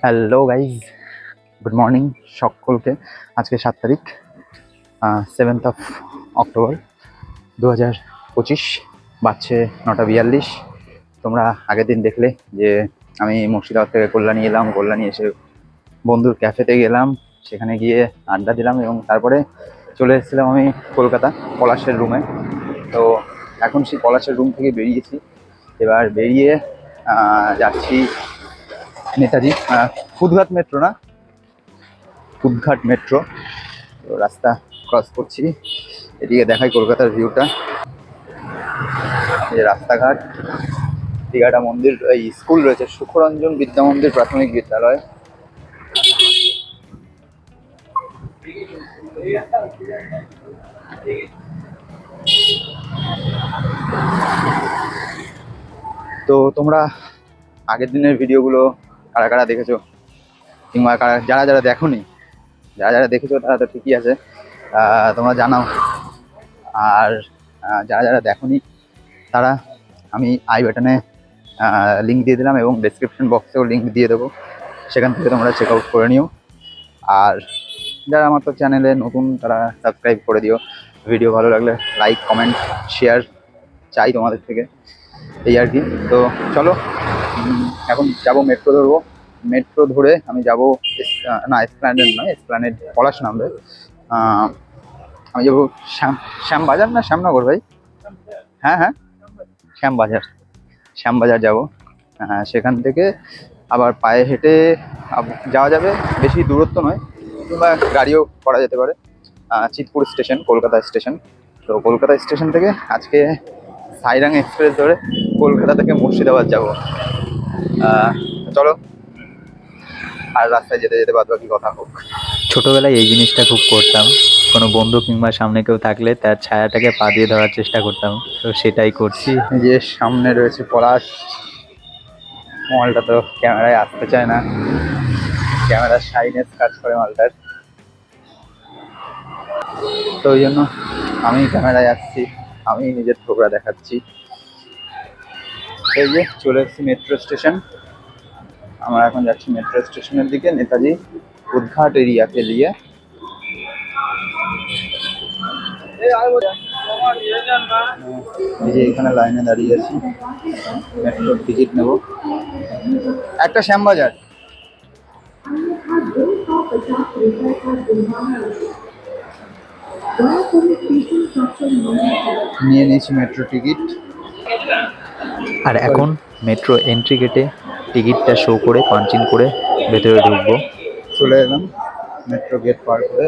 Hello guys, good morning সকলকে। আজকে 7 তারিখ, 7 অক্টোবর 2025, বাজছে 9:42। তোমরা আগের দিন দেখলে যে আমি মুর্শিদাবাদ থেকে কল্যাণী এলাম, কল্যাণী এসে বন্ধুর ক্যাফেতে গেলাম, সেখানে গিয়ে আড্ডা দিলাম এবং তারপরে চলে এসেছিলাম আমি কলকাতা পলাশের রুমে। তো এখন সেই পলাশের রুম থেকে বেরিয়েছি, এবার বেরিয়ে যাচ্ছি নেতাজি ফুদঘাট মেট্রো, না ফুদঘাট মেট্রো। তো রাস্তা ক্রস করছি, এদিকে দেখাই কলকাতার ভিউটা। এই রাস্তাঘাট, দীঘাটা মন্দির, এই স্কুল রয়েছে সুখরঞ্জন বিদ্যা মন্দির প্রাথমিক বিদ্যালয়। তো তোমরা আগের দিনের ভিডিওগুলো কারা কারা দেখেছো, কিংবা যারা যারা দেখোনি, যারা যারা দেখেছো তারা তো ঠিকই আছে, তোমরা জানাও। আর যারা যারা দেখোনি তারা, আমি আই বাটনে লিঙ্ক দিয়ে দিলাম এবং ডেসক্রিপশন বক্সেও লিঙ্ক দিয়ে দেবো, সেখান থেকে তোমরা চেক আউট করে নিও। আর যারা আমার তো চ্যানেলে নতুন তারা সাবস্ক্রাইব করে দিও। ভিডিও ভালো লাগলে লাইক, কমেন্ট, শেয়ার চাই তোমাদের থেকে, এই আর কি। তো চলো, এখন যাব মেট্রো ধরবো। মেট্রো ধরে আমি যাব, না এসপ্ল্যানেড নয়, এসপ্ল্যানেড পলাশ নামবে। আমি যাবো শ্যামবাজার না শ্যামনগর ভাই? হ্যাঁ হ্যাঁ, শ্যামবাজার, শ্যামবাজার যাবো। সেখান থেকে আবার পায়ে হেঁটে যাওয়া যাবে, বেশি দূরত্ব নয়, কিংবা গাড়িও করা যেতে পারে। Chitpur station, Kolkata station. তো কলকাতা স্টেশন থেকে আজকে সাইরাং এক্সপ্রেস ধরে কলকাতা থেকে মুর্শিদাবাদ যাবো। চলো, আর রাস্তায় যেতে যেতে বাদ বাকি কথা হোক। ছোটবেলায় এই জিনিসটা খুব করতাম, কোনো বন্ধু কিংবা সামনে কেউ থাকলে তার ছায়াটাকে পা দিয়ে ধরার চেষ্টা করতাম, তো সেটাই করছি। এই যে সামনে রয়েছে পলাশ মলটা, তো ক্যামেরায় আসতে চায় না, ক্যামেরার শাইনেস কাজ করে মালটার, তো ওই জন্য আমি ক্যামেরায় আসছি, আমি নিজের ঠোকরা দেখাচ্ছি। এই যে চলে এসেছি মেট্রো স্টেশন। আমরা এখন যাচ্ছি মেট্রো স্টেশনের দিকে, নেতাজি উদ্ঘাট এরিয়াকে নিয়ে। এই যে এখানে লাইনে দাঁড়িয়ে আছি, মেট্রোর টিকিট নেব। একটা শ্যামবাজার নিয়ে নিয়েছি মেট্রো টিকিট। আর এখন মেট্রো এন্ট্রি গেটে টিকিটটা শো করে পাঞ্চ ইন করে ভেতরে ঢুকবো। চলে এলাম মেট্রো গেট পার করে।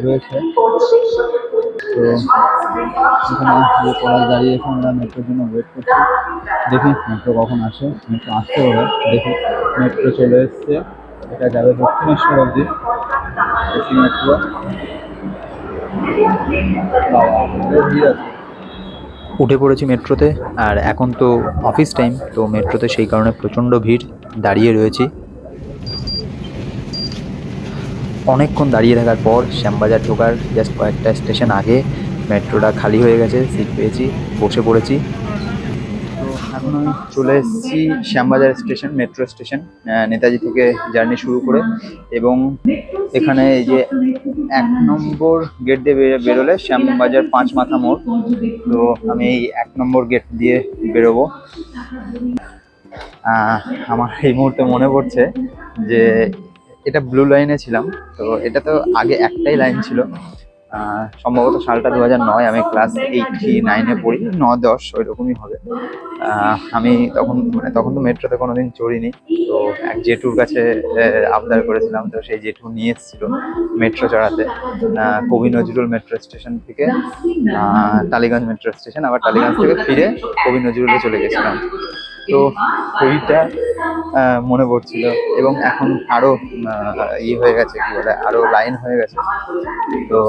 রয়েছে, তো এখানে যে পড়ায় দাঁড়িয়েছে, আমরা মেট্রোর জন্য ওয়েট করছি। দেখি মেট্রো কখন আসে, মেট্রো আসতে হবে। দেখি মেট্রো চলে এসছে, এটা যাবে দক্ষিণেশ্বর অবধি এসি মেট্রো। ভিড় আছে। উঠে পড়েছি মেট্রোতে, আর এখন তো অফিস টাইম, তো মেট্রোতে সেই কারণে প্রচণ্ড ভিড়, দাঁড়িয়ে রয়েছি। অনেকক্ষণ দাঁড়িয়ে থাকার পর শ্যামবাজার ঢোকার জাস্ট কয়েকটা স্টেশন আগে মেট্রোটা খালি হয়ে গেছে, সিট পেয়েছি, বসে পড়েছি। তো এখন আমি চলে এসেছি Shyambazar station, metro station, Netaji থেকে জার্নি শুরু করে। এবং এখানে এই যে 1 নম্বর গেট দিয়ে বেরোলে শ্যামবাজার 5 মাথা মোড়। তো আমি এই 1 নম্বর গেট দিয়ে বেরোবো। আমার এই মুহূর্তে মনে পড়ছে যে এটা ব্লু লাইনে ছিলাম, তো এটা তো আগে একটাই লাইন ছিল। সম্ভবত সালটা 2009, আমি ক্লাস 8-9-এ পড়ি, 9-10 ওই রকমই হবে। আমি তখন তো মেট্রোতে কোনোদিন চড়িনি। তো এক জেঠুর কাছে আবদার করেছিলাম, তো সেই জেঠু নিয়ে এসেছিল মেট্রো চড়াতে, কবি নজরুল মেট্রো স্টেশন থেকে টালিগঞ্জ মেট্রো স্টেশন, আবার টালিগঞ্জ থেকে ফিরে কবি নজরুলে চলে গেছিলাম। তো ওইটা মনে পড়ছিল। এবং এখন আরো ইয়ে হয়ে গেছে, কি বলে, আরো লাইন হয়ে গেছে। তো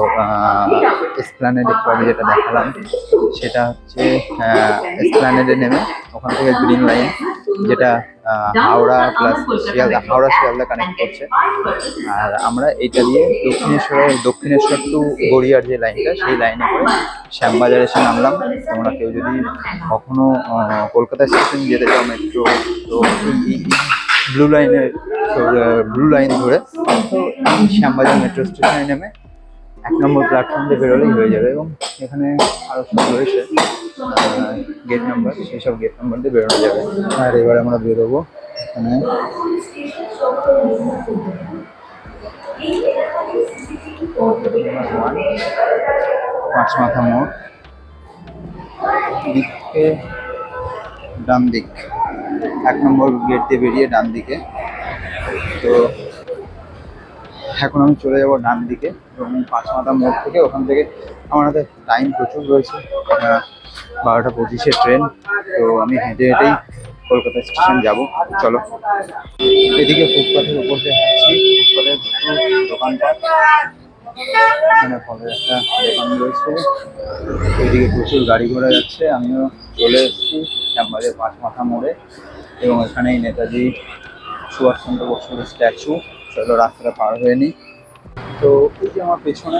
এসপ্ল্যানেড একটু আগে যেটা দেখালাম সেটা হচ্ছে এসপ্ল্যানেডে নেমে ওখান থেকে গ্রিন লাইন, যেটা হাওড়া প্লাস শিয়ালদা, হাওড়া শিয়ালদা কানেক্ট করছে। আর আমরা এটা দিয়ে দক্ষিণেশ্বর টু গড়িয়ার যে লাইনটা, সেই লাইনে করে শ্যামবাজার এসে নামলাম। তোমরা কেউ যদি কখনো কলকাতা স্টেশন যেতে চাও মেট্রো, তো ব্লু লাইন ধরে তো এই শ্যামবাজার মেট্রো স্টেশনে নেমে 1 নম্বর প্ল্যাটফর্ম দিয়ে বেরোলেই হয়ে যাবে। এবং এখানে আরও সব রয়েছে গেট নাম্বার, সেই সব গেট নাম্বার দিয়ে বেরোনো যাবে। আর এবারে আমরা বেরোবো এখানে পাঁচ মাথা মোড়, দিকে ডান দিক, 1 নম্বর গেট দিয়ে বেরিয়ে ডান দিকে। তো এখন আমি চলে যাবো ডান দিকে এবং 5 মাথা মোড় থেকে, ওখান থেকে আমার হাতে টাইম প্রচুর রয়েছে, 12টা 25-এর ট্রেন। তো আমি হেঁটে হেঁটেই কলকাতা স্টেশন যাব। চলো, এদিকে ফুটপাথের উপর দিয়ে হাঁটছি, ফুটপাথের প্রচুর দোকানপাট, এখানে ফলের একটা দোকান রয়েছে, এদিকে প্রচুর গাড়ি ঘোড়া যাচ্ছে। আমিও চলে এসেছি শ্যামবাজার 5 মাথা মোড়ে এবং এখানেই নেতাজি সুভাষচন্দ্র বসুর স্ট্যাচু। চলো রাস্তাটা পার হয়ে নিই। তো এই যে আমার পেছনে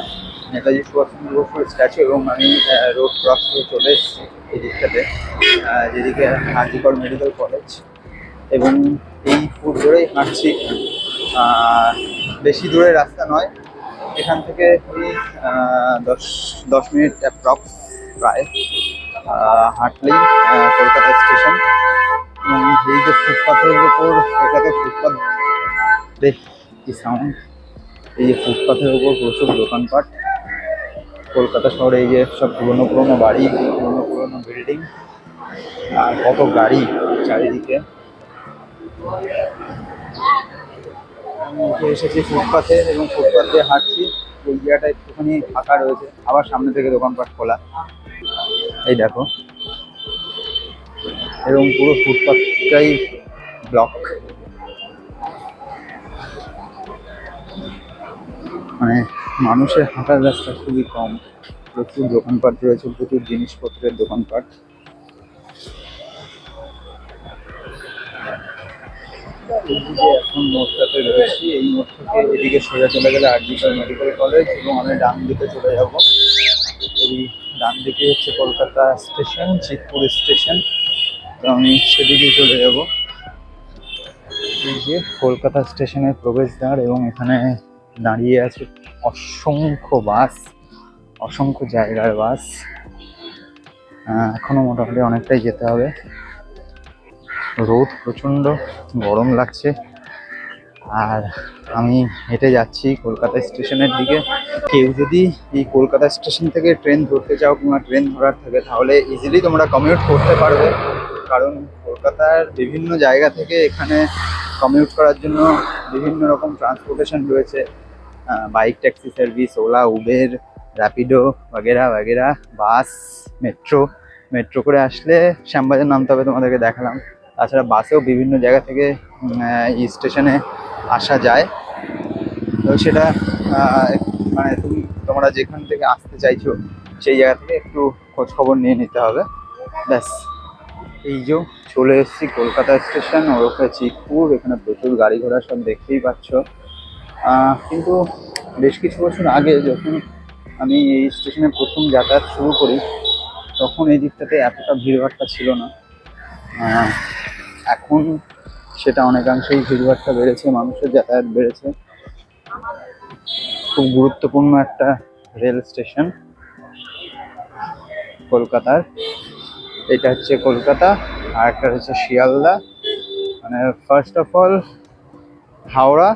নেতাজি সুভাষচন্দ্র বসুর স্ট্যাচু, এবং আমি রোড ক্রস করে চলে এসেছি এই দিকটাতে, যেদিকে আরজিকর মেডিকেল কলেজ। এবং এই ফুট ধরেই হাঁটছি, বেশি দূরের রাস্তা নয়, এখান থেকে এই 10 মিনিট অ্যাপ্রক্স প্রায় হাঁটলেই কলকাতা স্টেশন। এবং এই যে ফুটপাথের উপর, এটাতে ফুটপাথ, দেখ কি সাউন্ড, এই যে ফুটপাথের উপর প্রচুর দোকানপাট। কলকাতা শহরে এই যে সব পুরোনো পুরোনো বাড়ি, পুরোনো পুরোনো বিল্ডিং, আর কত গাড়ি চারিদিকে। আমি উঠে এসেছি ফুটপাথে এবং ফুটপাথ দিয়ে হাঁটছি। ওই জায়গাটা একটুখানি ফাঁকা রয়েছে, আবার সামনে থেকে দোকানপাট খোলা, এই দেখো। এবং পুরো ফুটপাথটাই ব্লক, মানে মানুষের হাঁটার রাস্তা খুবই কম। প্রচুর দোকানপাট রয়েছে, প্রচুর জিনিসপত্রের দোকানপাট। এইদিকে এখন মোড়টাতে রয়েছি, এই মোড় থেকে এদিকে সোজা চলে গেলে আরজিকর মেডিকেল কলেজ, এবং আমি ডান দিকে চলে যাব। এই ডান দিকে হচ্ছে কলকাতা স্টেশন, চিতপুর স্টেশন। তো আমি সেদিকে চলে যাব। এই যে কলকাতা স্টেশনের প্রবেশদ্বার, এবং এখানে দাঁড়িয়ে আছে অসংখ্য বাস, অসংখ্য জায়গার বাস। এখনো মোটামুটি অনেকটাই যেতে হবে। রোদ প্রচণ্ড, গরম লাগছে। আর আমি হেঁটে যাচ্ছি কলকাতা স্টেশনের দিকে। কেউ যদি এই কলকাতা স্টেশন থেকে ট্রেন ধরতে চাও কিংবা ট্রেন ধরার থাকে, তাহলে ইজিলি তোমরা কমিউট করতে পারবে। কারণ কলকাতার বিভিন্ন জায়গা থেকে এখানে কমিউট করার জন্য বিভিন্ন রকম ট্রান্সপোর্টেশন রয়েছে, bike taxi service, Ola, Uber, Rapido বাগেরা বাগেরা, বাস, মেট্রো করে আসলে শ্যামবাজার নামতে হবে, তোমাদেরকে দেখালাম। তাছাড়া বাসেও বিভিন্ন জায়গা থেকে এই স্টেশনে আসা যায়। তো সেটা মানে তোমরা যেখান থেকে আসতে চাইছো সেই জায়গা থেকে একটু খোঁজ খবর নিয়ে নিতে হবে, ব্যাস। এই যে চলে এসেছি কলকাতা স্টেশন, ওরফে চিতপুর। এখানে প্রচুর গাড়ি ঘোড়া সব দেখতেই পাচ্ছ। কিন্তু বেশ কিছু বছর আগে যখন আমি এই স্টেশনে প্রথম যাতায়াত শুরু করি, তখন এই দিকটাতে এতটা ভিড়ভাট্টা ছিল না। এখন সেটা অনেকাংশেই ভিড়ভাট্টা বেড়েছে, মানুষের যাতায়াত বেড়েছে। খুব গুরুত্বপূর্ণ একটা রেল স্টেশন কলকাতার। এটা হচ্ছে কলকাতা, আর একটা হচ্ছে শিয়ালদা। মানে ফার্স্ট অফ অল হাওড়া,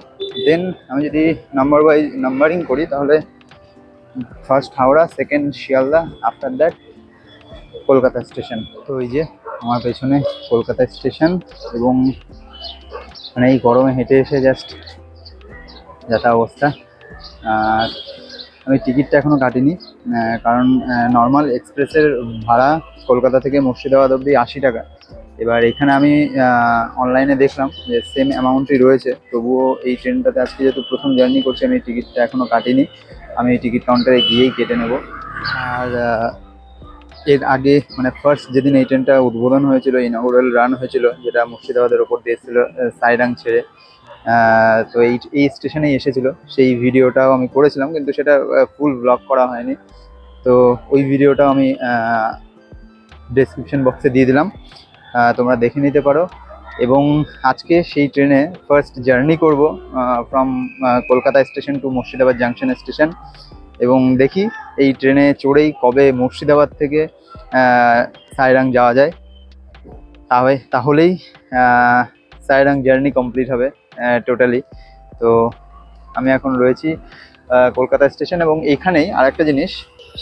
দেন আমি যদি নাম্বারিং করি তাহলে first Howrah, second Sealdah, after that Kolkata station. তো এই যে আমার পেছনে কলকাতা স্টেশন, এবং মানে এই গরমে হেঁটে এসে জাস্ট যাতা অবস্থা। আর আমি টিকিটটা এখনও কাটিনি, কারণ নর্মাল এক্সপ্রেসের ভাড়া কলকাতা থেকে মুর্শিদাবাদ অবধি 80 টাকা। এবার এখানে আমি অনলাইনে দেখলাম যে সেম অ্যামাউন্টই রয়েছে, তবুও এই ট্রেনটাতে আজকে যেহেতু প্রথম জার্নি করছি, আমি টিকিটটা এখনও কাটিনি, আমি টিকিট কাউন্টারে গিয়েই কেটে নেব। আর এর আগে মানে ফার্স্ট যেদিন এই ট্রেনটা উদ্বোধন হয়েছিল, ইনঅগুরাল রান হয়েছিল, যেটা মুর্শিদাবাদের ওপর দিয়ে এসেছিল সাইরাং ছেড়ে, তো এই স্টেশনেই এসেছিল, সেই ভিডিওটাও আমি করেছিলাম, কিন্তু সেটা ফুল ব্লগ করা হয়নি। তো ওই ভিডিওটাও আমি ডেসক্রিপশন বক্সে দিয়ে দিলাম, তোমরা দেখে নিতে পারো। এবং আজকে সেই ট্রেনে ফার্স্ট জার্নি করব from Kolkata station to Murshidabad junction station. এবং দেখি এই ট্রেনে চড়েই কবে মুর্শিদাবাদ থেকে সাইরাং যাওয়া যায়, তাহলেই সাইরাং জার্নি কমপ্লিট হবে টোটালি। তো আমি এখন রয়েছি কলকাতা স্টেশন, এবং এখানেই আরেকটা জিনিস,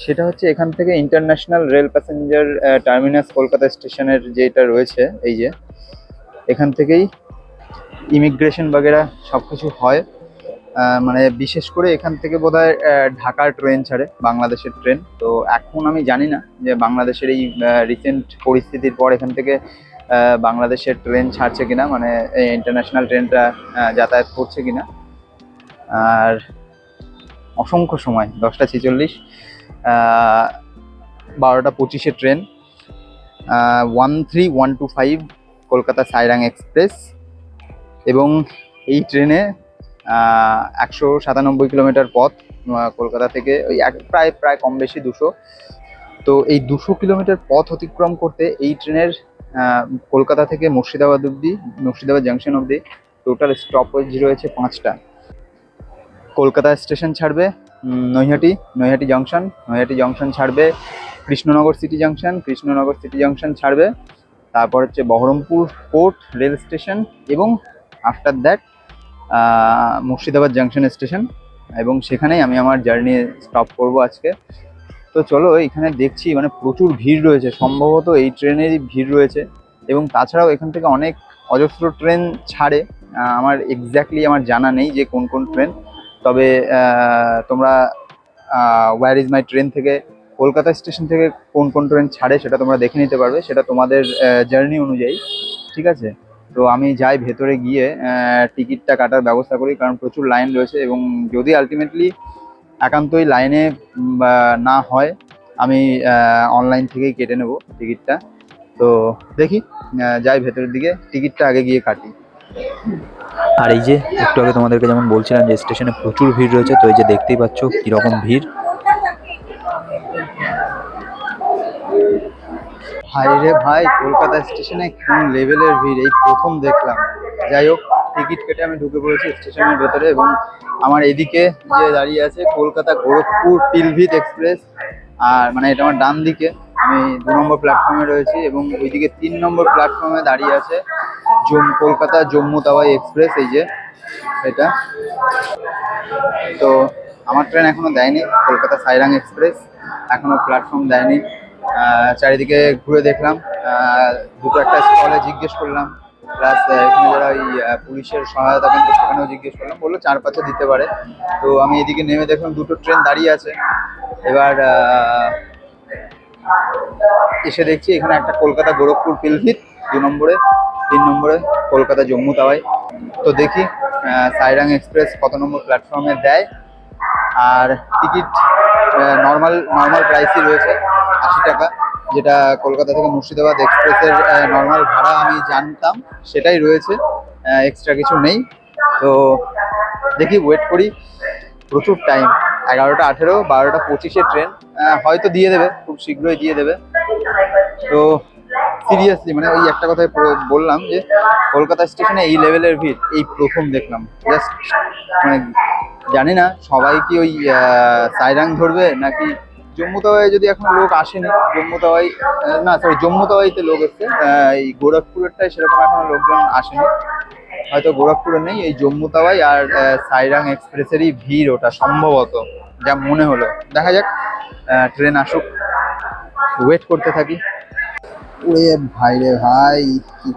সেটা হচ্ছে এখান থেকে international rail passenger terminus Kolkata স্টেশনের যেটা রয়েছে, এই যে এখান থেকেই ইমিগ্রেশন বাগেরা সব কিছু হয়। মানে বিশেষ করে এখান থেকে বোধহয় ঢাকার ট্রেন ছাড়ে, বাংলাদেশের ট্রেন। তো এখন আমি জানি না যে বাংলাদেশের এই রিসেন্ট পরিস্থিতির পর এখান থেকে বাংলাদেশের ট্রেন ছাড়ছে কিনা, মানে ইন্টারন্যাশনাল ট্রেনটা যাতায়াত করছে কিনা। আর অসংখ্য সময় 10:46, 12:25 ট্রেন 13125 কলকাতা সাইরাং এক্সপ্রেস। এবং এই ট্রেনে 197 কিলোমিটার পথ কলকাতা থেকে, ওই প্রায় কম বেশি 200। তো এই 200 কিলোমিটার পথ অতিক্রম করতে এই ট্রেনের কলকাতা থেকে মুর্শিদাবাদ অবধি, মুর্শিদাবাদ জাংশন অবধি টোটাল স্টপেজ রয়েছে 5টা। কলকাতা স্টেশন ছাড়বে নৈহাটি জংশন ছাড়বে কৃষ্ণনগর সিটি জাংশন ছাড়বে, তারপর হচ্ছে বহরমপুর পোর্ট রেল স্টেশন, এবং after that Murshidabad junction station. এবং সেখানেই আমি আমার জার্নি স্টপ করব আজকে। তো চলো, এখানে দেখছি মানে প্রচুর ভিড় রয়েছে, সম্ভবত এই ট্রেনেরই ভিড় রয়েছে। এবং তাছাড়াও এখান থেকে অনেক অজস্র ট্রেন ছাড়ে, আমার এক্স্যাক্টলি আমার জানা নেই যে কোন কোন ট্রেন। তবে তোমরা ওয়্যার ইজ মাই ট্রেন থেকে কলকাতা স্টেশন থেকে কোন কোন ট্রেন ছাড়ে সেটা তোমরা দেখে নিতে পারবে, সেটা তোমাদের জার্নি অনুযায়ী, ঠিক আছে? তো আমি যাই ভেতরে গিয়ে টিকিটটা কাটার ব্যবস্থা করি, কারণ প্রচুর লাইন রয়েছে। এবং যদি আলটিমেটলি একান্তই লাইনে না হয়, আমি অনলাইন থেকেই কেটে নেব টিকিটটা। তো দেখি, যাই ভেতরের দিকে, টিকিটটা আগে গিয়ে কাটি। আর এই যে একটু আগে তোমাদেরকে যেমন বলছিলাম যে স্টেশনে প্রচুর ভিড় রয়েছে, তো এই যে দেখতেই পাচ্ছ কীরকম ভিড়। ভাই রে ভাই, কলকাতা স্টেশনে কোন লেভেলের ভিড় এই প্রথম দেখলাম। যাই হোক, টিকিট কেটে আমি ঢুকে পড়েছি স্টেশনের ভেতরে, এবং আমার এদিকে যে দাঁড়িয়ে আছে কলকাতা গোরখপুর পিলভিত এক্সপ্রেস, আর মানে এটা আমার ডান দিকে, আমি 2 নম্বর প্ল্যাটফর্মে রয়েছি, এবং ওইদিকে 3 নম্বর প্ল্যাটফর্মে দাঁড়িয়ে আছে কলকাতা জম্মু তাওয়াই এক্সপ্রেস, এই যে এটা। তো আমার ট্রেন এখনো দেয়নি, কলকাতা সাইরাং এক্সপ্রেস এখনো প্ল্যাটফর্ম দেয়নি। চারিদিকে ঘুরে দেখলাম, দুটো একটা স্টলে জিজ্ঞেস করলাম, প্লাস এখানে যারা ওই পুলিশের সহায়তা কেন্দ্র সেখানেও জিজ্ঞেস করলাম, বললো 4-5 দিতে পারে। তো আমি এদিকে নেমে দেখলাম দুটো ট্রেন দাঁড়িয়ে আছে। এবার এসে দেখছি এখানে একটা কলকাতা গোরখপুর পিলভিত 2 নম্বরে, 3 নম্বরে কলকাতা জম্মু তাওয়াই। তো দেখি সাইরাং এক্সপ্রেস কত নম্বর প্ল্যাটফর্মে দেয়। আর টিকিট নর্মাল প্রাইসই রয়েছে 80 টাকা, যেটা কলকাতা থেকে মুর্শিদাবাদ এক্সপ্রেসের নর্মাল ভাড়া আমি জানতাম, সেটাই রয়েছে, এক্সট্রা কিছু নেই। তো দেখি, ওয়েট করি, প্রচুর টাইম, 11:18, 12:25 ট্রেন, হয়তো দিয়ে দেবে, খুব শীঘ্রই দিয়ে দেবে। তো সিরিয়াসলি মানে ওই একটা কথাই বললাম যে কলকাতা স্টেশনে এই লেভেলের ভিড় এই প্রথম দেখলাম। জাস্ট মানে জানি না সবাই কি ওই সাইরাং ধরবে নাকি জম্মু তাওয়াই, যদি এখন লোক আসেনি জম্মু তাওয়াই, না সরি জম্মু তাওয়াইতে লোক এসছে, এই গোরখপুরেরটাই সেরকম এখনো লোকজন আসেনি, হয়তো গোরখপুরে নেই, এই জম্মু তাওয়াই আর সাইরাং এক্সপ্রেসেরই ভিড় ওটা সম্ভবত, যা মনে হলো। দেখা যাক, ট্রেন আসুক, ওয়েট করতে থাকি। ওরে ভাই রে ভাই, কি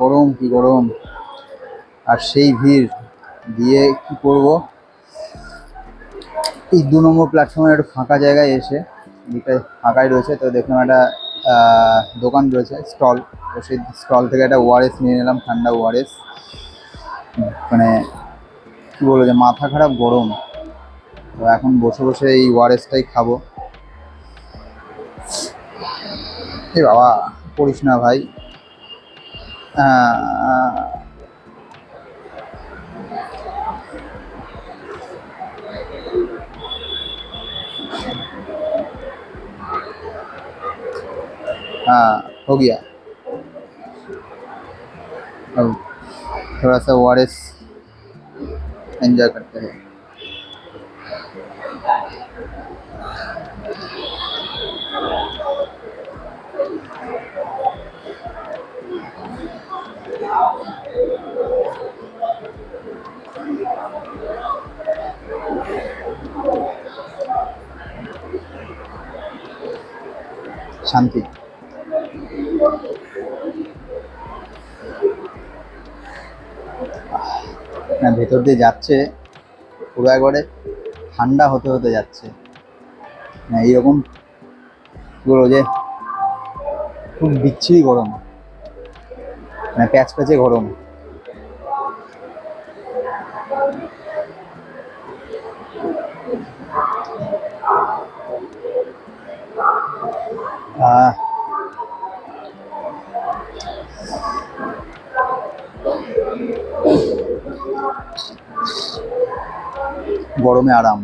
গরম, আর সেই ভিড় দিয়ে কি করব। এই 2 নম্বর প্ল্যাটফর্মে একটু ফাঁকা জায়গায় এসে, ফাঁকাই রয়েছে, তো দেখলাম একটা দোকান রয়েছে, স্টল, তো সেই স্টল থেকে একটা ওআরএস নিয়ে নিলাম, ঠান্ডা ওআরএস। মানে কী বলবো, যে মাথা খারাপ গরম, তো এখন বসে বসে এই ওআরএসটাই খাবো। এ বাবা, পড়িস না ভাই। हाँ हो गया। अब थोड़ा सा ओआरएस एंजॉय करते हैं। শান্তি। না, ভেতর দিয়ে যাচ্ছে পুরো একবারে ঠান্ডা হতে হতে যাচ্ছে। না এইরকম কি বলবো, যে খুব বিচ্ছিরি গরম, মানে প্যাচ প্যাচে গরম। গরমে আরাম।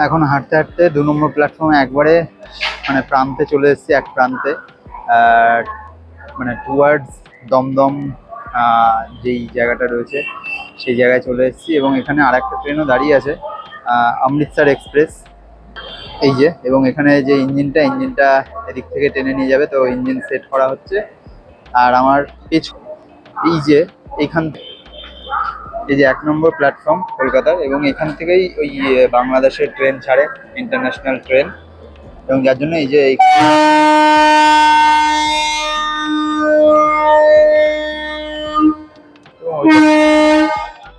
এখন হাঁটতে হাঁটতে 2 নম্বর প্ল্যাটফর্মে একবারে মানে প্রান্তে চলে এসেছি, এক প্রান্তে, মানে টুয়ার্ডস দমদম যেই জায়গাটা রয়েছে সেই জায়গায় চলে এসেছি। এবং এখানে আর একটা ট্রেনও দাঁড়িয়ে আছে, অমৃতসর এক্সপ্রেস, এই যে। এবং এখানে যে ইঞ্জিনটা এদিক থেকে টেনে নিয়ে যাবে, তো ইঞ্জিন সেট করা হচ্ছে। আর আমার এই যে এইখান, এই যে 1 নম্বর প্ল্যাটফর্ম কলকাতার, এবং এখান থেকেই ওই বাংলাদেশের ট্রেন ছাড়ে, ইন্টারন্যাশনাল ট্রেন। এবং যার জন্য এই যে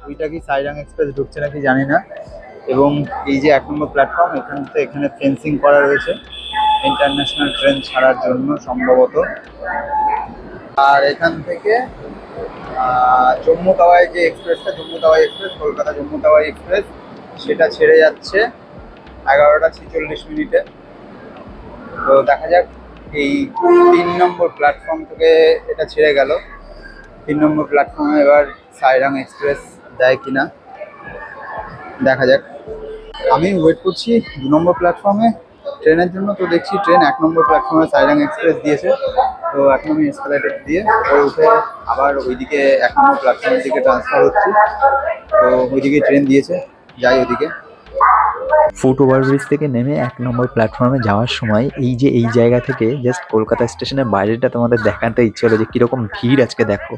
ওইটা কি সাইরাং এক্সপ্রেস ঢুকছে নাকি জানি না। এবং এই যে 1 নম্বর প্ল্যাটফর্ম, এখানে ফেন্সিং করা রয়েছে ইন্টারন্যাশনাল ট্রেন ছাড়ার জন্য সম্ভবত। আর এখান থেকে জম্মু তাওয়াই যে এক্সপ্রেসটা, জম্মু তাওয়াই এক্সপ্রেস, কলকাতা জম্মু তাওয়াই এক্সপ্রেস, সেটা ছেড়ে যাচ্ছে 11টা 46 মিনিটে। তো দেখা যাক এই 3 নম্বর প্ল্যাটফর্ম থেকে এটা ছেড়ে গেল। 3 নম্বর প্ল্যাটফর্মে এবার সাইরাং এক্সপ্রেস দেয় কিনা দেখা যাক। আমি ওয়েট করছি 2 নম্বর প্ল্যাটফর্মে ট্রেনের জন্য। তো দেখছি ট্রেন 1 নম্বর প্ল্যাটফর্মে সাইরাং এক্সপ্রেস দিয়েছে। তো এখন আমি এসকালেটর দিয়ে ওই উঠে আবার ওইদিকে 1 নম্বর প্ল্যাটফর্মের দিকে ট্রান্সফার হচ্ছি। তো ওইদিকে ট্রেন দিয়েছে, যাই ওইদিকে। ফুট ওভারব্রিজ থেকে নেমে 1 নম্বর প্ল্যাটফর্মে যাওয়ার সময় এই জায়গা থেকে জাস্ট কলকাতা স্টেশনের বাইরেটা তোমাদের দেখাতে ইচ্ছে হলো যে কীরকম ভিড় আজকে দেখো।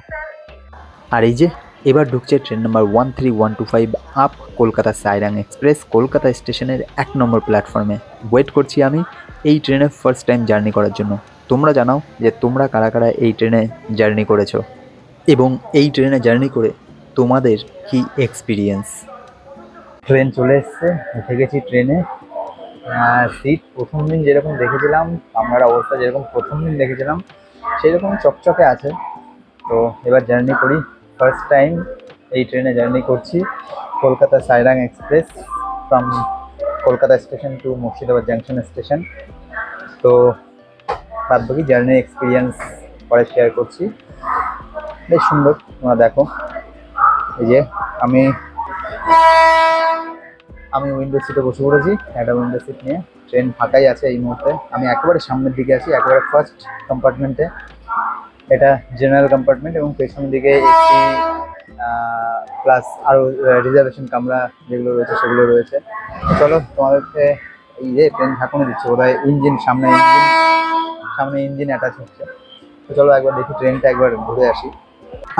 আর এই যে এবার ঢুকছে train number 13125 up Kolkata Sairang express Kolkata স্টেশনের 1 নম্বর প্ল্যাটফর্মে। ওয়েট করছি আমি এই ট্রেনে ফার্স্ট টাইম জার্নি করার জন্য। তোমরা জানাও যে তোমরা কারা কারা এই ট্রেনে জার্নি করেছো এবং এই ট্রেনে জার্নি করে তোমাদের কি এক্সপিরিয়েন্স। ট্রেন চলে এসছে, উঠে গেছি ট্রেনে। সিট প্রথম দিন যেরকম দেখেছিলাম, আমার অবস্থা যেরকম প্রথম দিন দেখেছিলাম সেরকম চকচকে আছে। তো এবার জার্নি করি, ফার্স্ট টাইম এই ট্রেনে জার্নি করছি Kolkata Sairang express from Kolkata station to Murshidabad junction station. তো বাদ বাকি জার্নি এক্সপিরিয়েন্স পরে শেয়ার করছি। বেশ সুন্দর, তোমরা দেখো। এই যে আমি উইন্ডো সিটে বসে পড়েছি, একটা উইন্ডো সিট নিয়ে। ট্রেন ফাঁকাই আছে এই মুহূর্তে। আমি একেবারে সামনের দিকে আছি, একেবারে ফার্স্ট কম্পার্টমেন্টে। এটা জেনারেল কম্পার্টমেন্ট এবং পেছনের দিকে এসি প্লাস আরও রিজার্ভেশন কামরা যেগুলো রয়েছে সেগুলো রয়েছে। চলো তোমাদেরকে এই যে ট্রেন ঝাঁকুনি দিচ্ছে, বোধহয় সামনে ইঞ্জিন অ্যাটাচ হচ্ছে। তো চলো একবার দেখি ট্রেনটা, একবার ঘুরে আসি।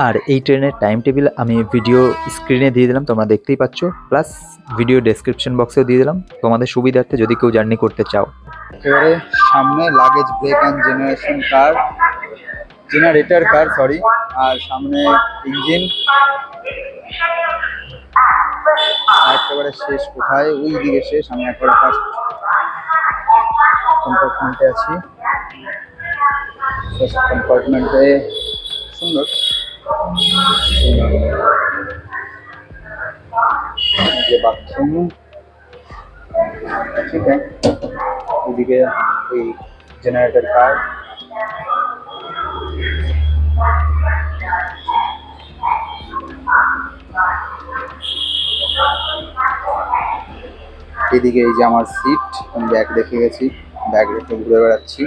আর এই ট্রেনের টাইম টেবিল আমি ভিডিও স্ক্রিনে দিয়ে দিলাম, তোমরা দেখতেই পাচ্ছ, প্লাস ভিডিও ডেসক্রিপশন বক্সেও দিয়ে দিলাম তোমাদের সুবিধার্থে যদি কেউ জার্নি করতে চাও। একেবারে সামনে luggage brake and generator car sorry, আর সামনে ইঞ্জিন। একেবারে শেষ কোথায়, ওই দিকে শেষ। আমি একেবারে ফার্স্ট কম্পার্টমেন্টে আছি। ফার্স্ট কম্পার্টমেন্টে সুন্দর। যে বাথরুম, ঠিক আছে, এদিকে এই জেনারেটর কার, এদিকে এই যে আমার সিট, আমি ব্যাগ রেখে গেছি, ব্যাগ রেখে ঘুরে বেড়াচ্ছি।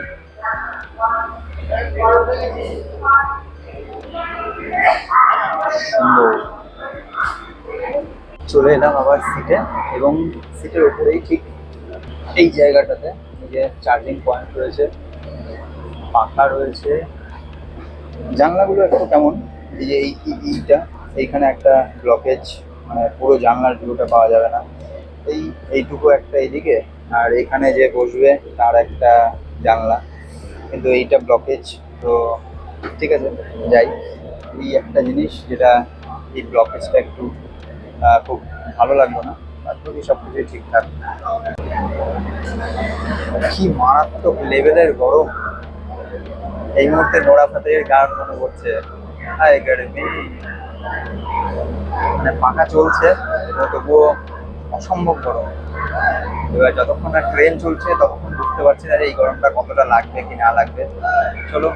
সুন্দর। চলে এলাম আবার সিটে, এবং সিটের উপরেই ঠিক এই জায়গাটাতে এই যে চার্জিং পয়েন্ট রয়েছে, পাখা রয়েছে। জানলাগুলো একটু কেমন, এই যে এইটা এইখানে একটা ব্লকেজ, মানে পুরো জানলার ভিউটা পাওয়া যাবে না। এইটুকু একটা এইদিকে, আর এখানে যে বসবে তার একটা জানলা, কিন্তু এইটা ব্লকেজ। তো ঠিক আছে, যাই। এই একটা জিনিস যেটা, এই ব্লকেজটা একটু খুব ভালো লাগলো না, বাকি সব কিছুই ঠিকঠাক। কি মারাত্মক লেভেলের গরম! এই মুহূর্তে নোরা ফাতেহির গান মনে পড়ছে, হায় গরমি। মানে পাখা চলছে তবুও অসম্ভব গরম। এবার যতক্ষণ না ট্রেন চলছে ততক্ষণ বুঝতে পারছি না যে এই গরমটা কতটা লাগবে কি না লাগবে। চলো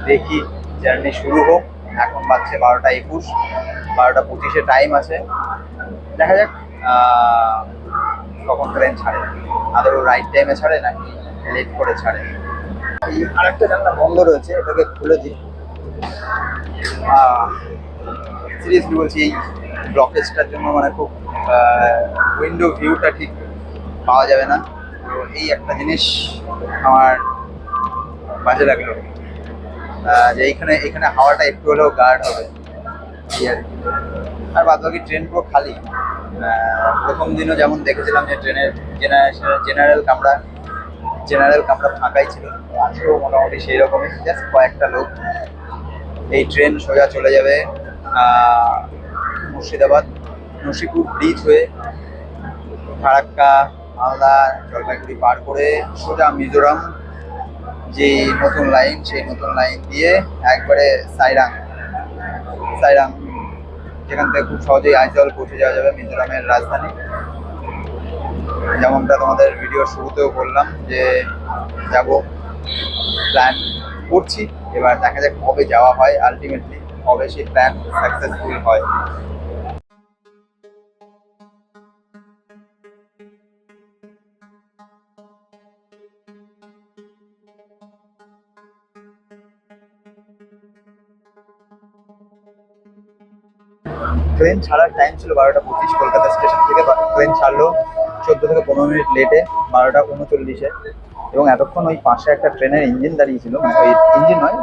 দেখি, জার্নি শুরু হোক। এখন বাজছে 12:21, 12:25-এ টাইম আছে। দেখা যাক কখন ট্রেন ছাড়ে, আদৌ রাইট টাইমে ছাড়ে নাকি লেট করে ছাড়ে। এই আরেকটা জানলা বন্ধ রয়েছে, এটাকে খুলে দিই। সিরিয়াসলি বলছি, এই ব্লকেজটার জন্য মানে খুব উইন্ডো ভিউটা ঠিক পাওয়া যাবে না। তো এই একটা জিনিস আমার বাজে লাগলো, যে এইখানে হাওয়াটা একটু হলেও গার্ড হবে। আর বাদ বাকি ট্রেন পুরো খালি। প্রথম দিনও যেমন দেখেছিলাম যে ট্রেনের জেনারেল কামরা ফাঁকাই ছিল, আজকেও মোটামুটি সেই রকমই, জাস্ট কয়েকটা লোক। এই ট্রেন সোজা চলে যাবে মুর্শিদাবাদ, নসিপুর ব্রিজ হয়ে ফারাক্কা, মালদা, জলপাইগুড়ি পার করে সোজা মিজোরাম যে নতুন লাইন, সেই নতুন লাইন দিয়ে একবারে সাইরাং, যেখান থেকে খুব সহজেই আইজল পৌঁছে যাওয়া যাবে, মিজোরামের রাজধানী। যেমনটা তোমাদের ভিডিওর শুরুতেও বললাম যে যাব, প্ল্যান করছি। এবার দেখা যাক কবে যাওয়া হয়, আলটিমেটলি কবে সেই প্ল্যান সাকসেসফুল হয়। ট্রেন ছাড়ার টাইম ছিল 12:25 কলকাতা স্টেশন থেকে। ট্রেন ছাড়লো 14 থেকে 15 মিনিট লেটে, 12:39-এ। এবং এতক্ষণ ওই পাশে একটা ট্রেনের ইঞ্জিন দাঁড়িয়েছিল, মানে ওই ইঞ্জিন নয়,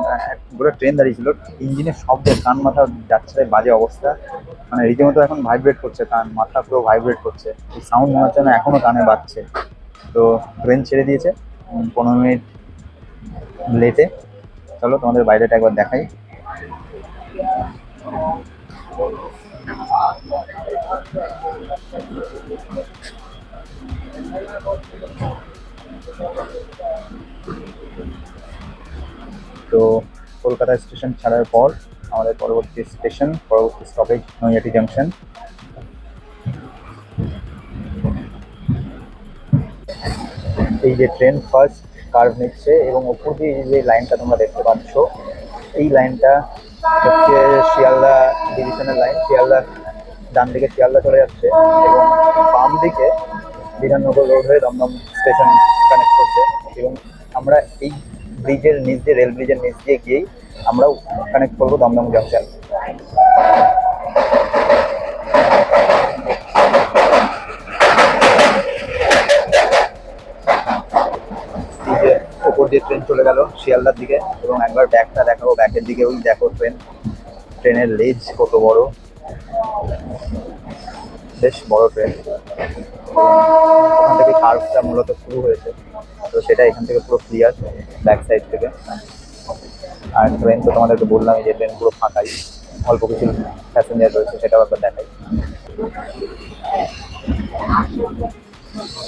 পুরো ট্রেন দাঁড়িয়েছিল। ইঞ্জিনের শব্দে কান মাথা যাচ্ছে, বাজে অবস্থা। মানে রীতিমতো এখন ভাইব্রেট করছে, কান মাথা পুরো ভাইব্রেট করছে। এই সাউন্ড মনে হচ্ছে না এখনো কানে বাজছে। তো ট্রেন ছেড়ে দিয়েছে 15 মিনিট লেটে। চলো তোমাদের বাইরেটা একবার দেখাই। তো কলকাতা স্টেশন ছাড়ার পর আমাদের পরবর্তী স্টপেজ নৈহাটি জাংশন। এই যে ট্রেন ফার্স্ট কার্ভ নিচ্ছে, এবং ওপর দিয়ে যে লাইনটা তোমরা দেখতে পাচ্ছ, এই লাইনটা হচ্ছে শিয়ালদা ডিভিশনের লাইন। শিয়ালদা ডান দিকে শিয়ালদা চলে যাচ্ছে, এবং বাম দিকে বিধাননগর রোড হয়ে দমদম স্টেশন কানেক্ট করছে। এবং আমরা এই ব্রিজের নিচ দিয়ে, রেল ব্রিজের নিচ দিয়ে গিয়েই আমরাও কানেক্ট করবো দমদম জাংশন। ওপর দিয়ে ট্রেন চলে গেল শিয়ালদার দিকে, এবং একবার ব্যাকটা দেখাবো, ব্যাকের দিকে ওই দেখো ট্রেনের লেজ কত বড়, বেশ বড় ট্রেন। ওখান থেকে কার্ভটা মূলত শুরু হয়েছে, তো সেটা এখান থেকে পুরো ক্লিয়ার ব্যাক সাইড থেকে। আর ট্রেন তো তোমাদেরকে বললাম যে ট্রেন পুরো ফাঁকাই, অল্প কিছু প্যাসেঞ্জার রয়েছে, সেটাও একবার দেখাই।